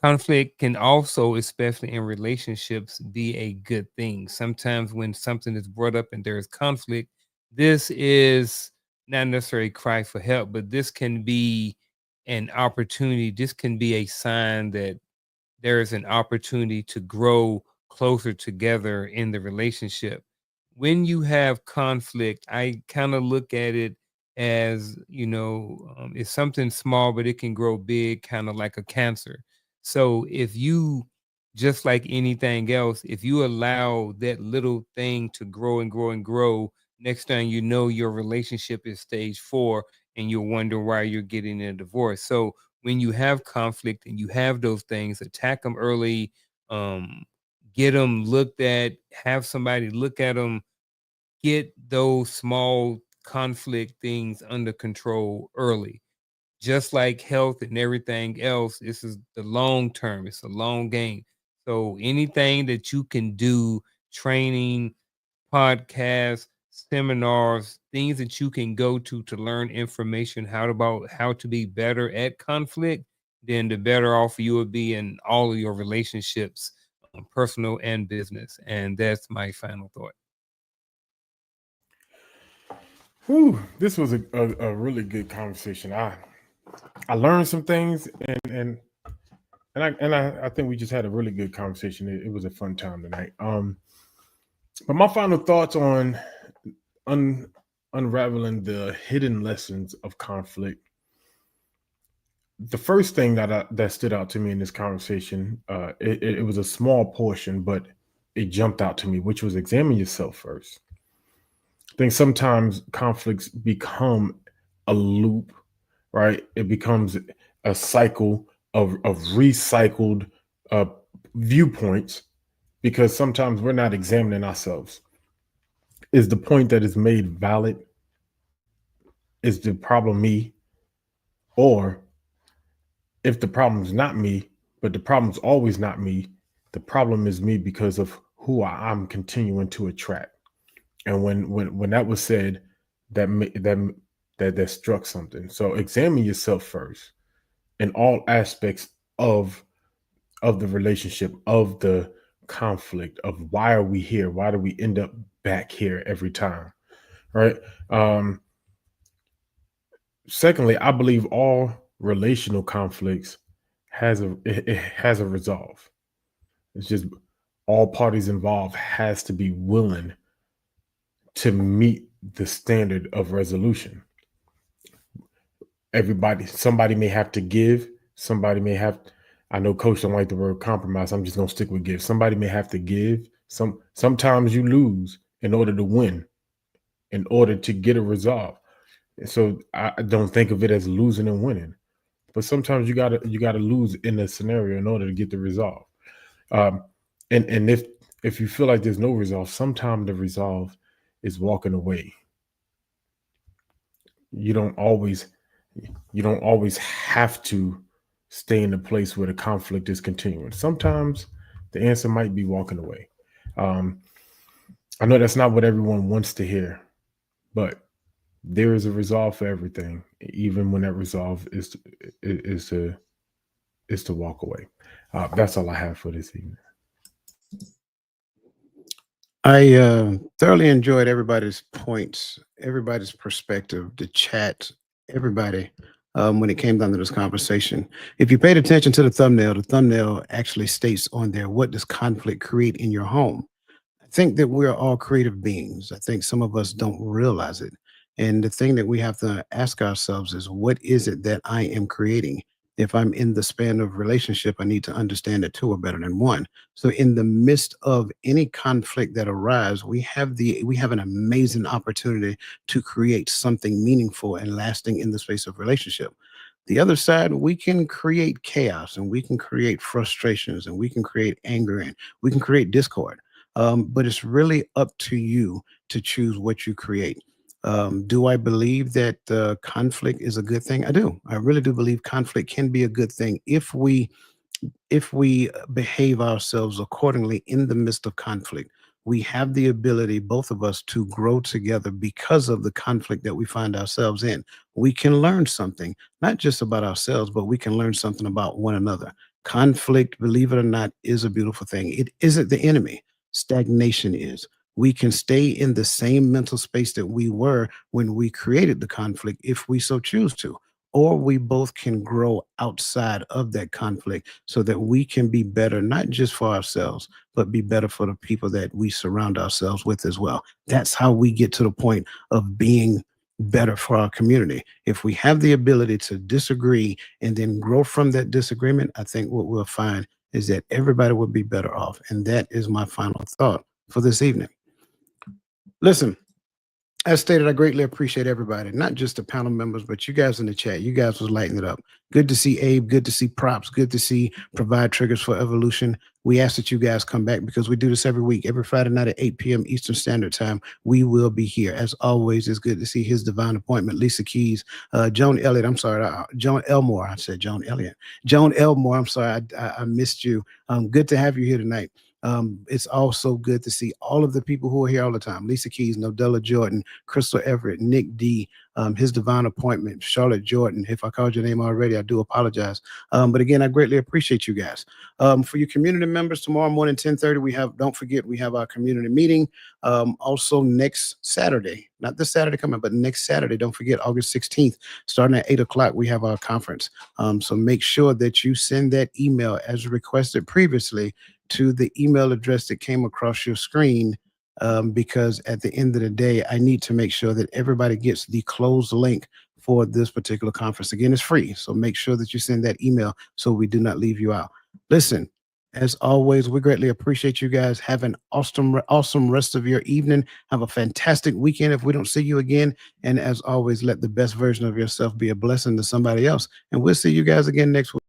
Conflict can also, especially in relationships, be a good thing. Sometimes when something is brought up and there is conflict, this is not necessarily a cry for help, but this can be an opportunity. This can be a sign that there is an opportunity to grow closer together in the relationship. When you have conflict, I kind of look at it as, it's something small, but it can grow big, kind of like a cancer. So if you, just like anything else, if you allow that little thing to grow and grow and grow, next time you know, your relationship is stage 4 and you're wondering why you're getting a divorce. So when you have conflict and you have those things, attack them early, get them looked at, have somebody look at them, get those small conflict things under control early. Just like health and everything else, this is the long term. It's a long game. So anything that you can do, training, podcasts, seminars, things that you can go to learn information about how to be better at conflict, then the better off you will be in all of your relationships, personal and business. And that's my final thought. Whew, this was a really good conversation. I learned some things, and I think we just had a really good conversation. It was a fun time tonight. But my final thoughts on unraveling the hidden lessons of conflict. The first thing that stood out to me in this conversation, it was a small portion, but it jumped out to me, which was examine yourself first. I think sometimes conflicts become a loop, right? It becomes a cycle of recycled viewpoints, because sometimes we're not examining ourselves. Is the point that is made valid? Is the problem me? Or if the problem's not me, but the problem's always not me, the problem is me because of who I'm continuing to attract. And when that was said, that struck something. So examine yourself first in all aspects of the relationship, of the conflict, of why are we here? Why do we end up back here every time? Right. Secondly, I believe all relational conflicts it has a resolve. It's just all parties involved has to be willing to meet the standard of resolution. Somebody may have to give, somebody may have, I know Coach don't like the word compromise. I'm just gonna stick with give. Somebody may have to give. Sometimes you lose in order to win, in order to get a resolve. So I don't think of it as losing and winning, but sometimes you gotta lose in a scenario in order to get the resolve. And if you feel like there's no resolve, sometimes the resolve is walking away. You don't always have to stay in a place where the conflict is continuing. Sometimes the answer might be walking away. I know that's not what everyone wants to hear, but there is a resolve for everything, even when that resolve is to walk away. That's all I have for this evening. I thoroughly enjoyed everybody's points, everybody's perspective, the chat, everybody, when it came down to this conversation. If you paid attention to the thumbnail actually states on there, what does conflict create in your home? I think that we're all creative beings. I think some of us don't realize it. And the thing that we have to ask ourselves is, what is it that I am creating? If I'm in the span of relationship, I need to understand that two are better than one. So in the midst of any conflict that arises, we have an amazing opportunity to create something meaningful and lasting in the space of relationship. The other side, we can create chaos and we can create frustrations and we can create anger and we can create discord. But it's really up to you to choose what you create. Do I believe that conflict is a good thing? I do. I really do believe conflict can be a good thing if we behave ourselves accordingly in the midst of conflict. We have the ability, both of us, to grow together because of the conflict that we find ourselves in. We can learn something, not just about ourselves, but we can learn something about one another. Conflict, believe it or not, is a beautiful thing. It isn't the enemy. Stagnation is. We can stay in the same mental space that we were when we created the conflict if we so choose to, or we both can grow outside of that conflict so that we can be better, not just for ourselves, but be better for the people that we surround ourselves with as well. That's how we get to the point of being better for our community. If we have the ability to disagree and then grow from that disagreement, I think what we'll find is that everybody will be better off. And that is my final thought for this evening. Listen, as stated, I greatly appreciate everybody, not just the panel members, but you guys in the chat. You guys was lighting it up. Good to see Abe. Good to see Props. Good to see Provide Triggers for Evolution. We ask that you guys come back because we do this every week, every Friday night at 8 p.m. Eastern Standard Time. We will be here. As always, it's good to see His Divine Appointment, Lisa Keys, Joan Elliott. I'm sorry, Joan Elmore. I said Joan Elliott. Joan Elmore. I'm sorry, I missed you. Good to have you here tonight. It's also good to see all of the people who are here all the time. Lisa Keys, Nodella Jordan, Crystal Everett, Nick D, His Divine Appointment, Charlotte Jordan. If I called your name already, I do apologize. But again, I greatly appreciate you guys. For your community members, tomorrow morning, 10:30, don't forget, we have our community meeting. Also next Saturday, not this Saturday coming, but next Saturday, don't forget, August 16th, starting at 8 o'clock, we have our conference. So make sure that you send that email as requested previously to the email address that came across your screen, because at the end of the day, I need to make sure that everybody gets the closed link for this particular conference. Again, it's free, so make sure that you send that email so we do not leave you out. Listen, as always, we greatly appreciate you guys. Have an awesome rest of your evening. Have a fantastic weekend if we don't see you again. And as always, let the best version of yourself be a blessing to somebody else. And we'll see you guys again next week.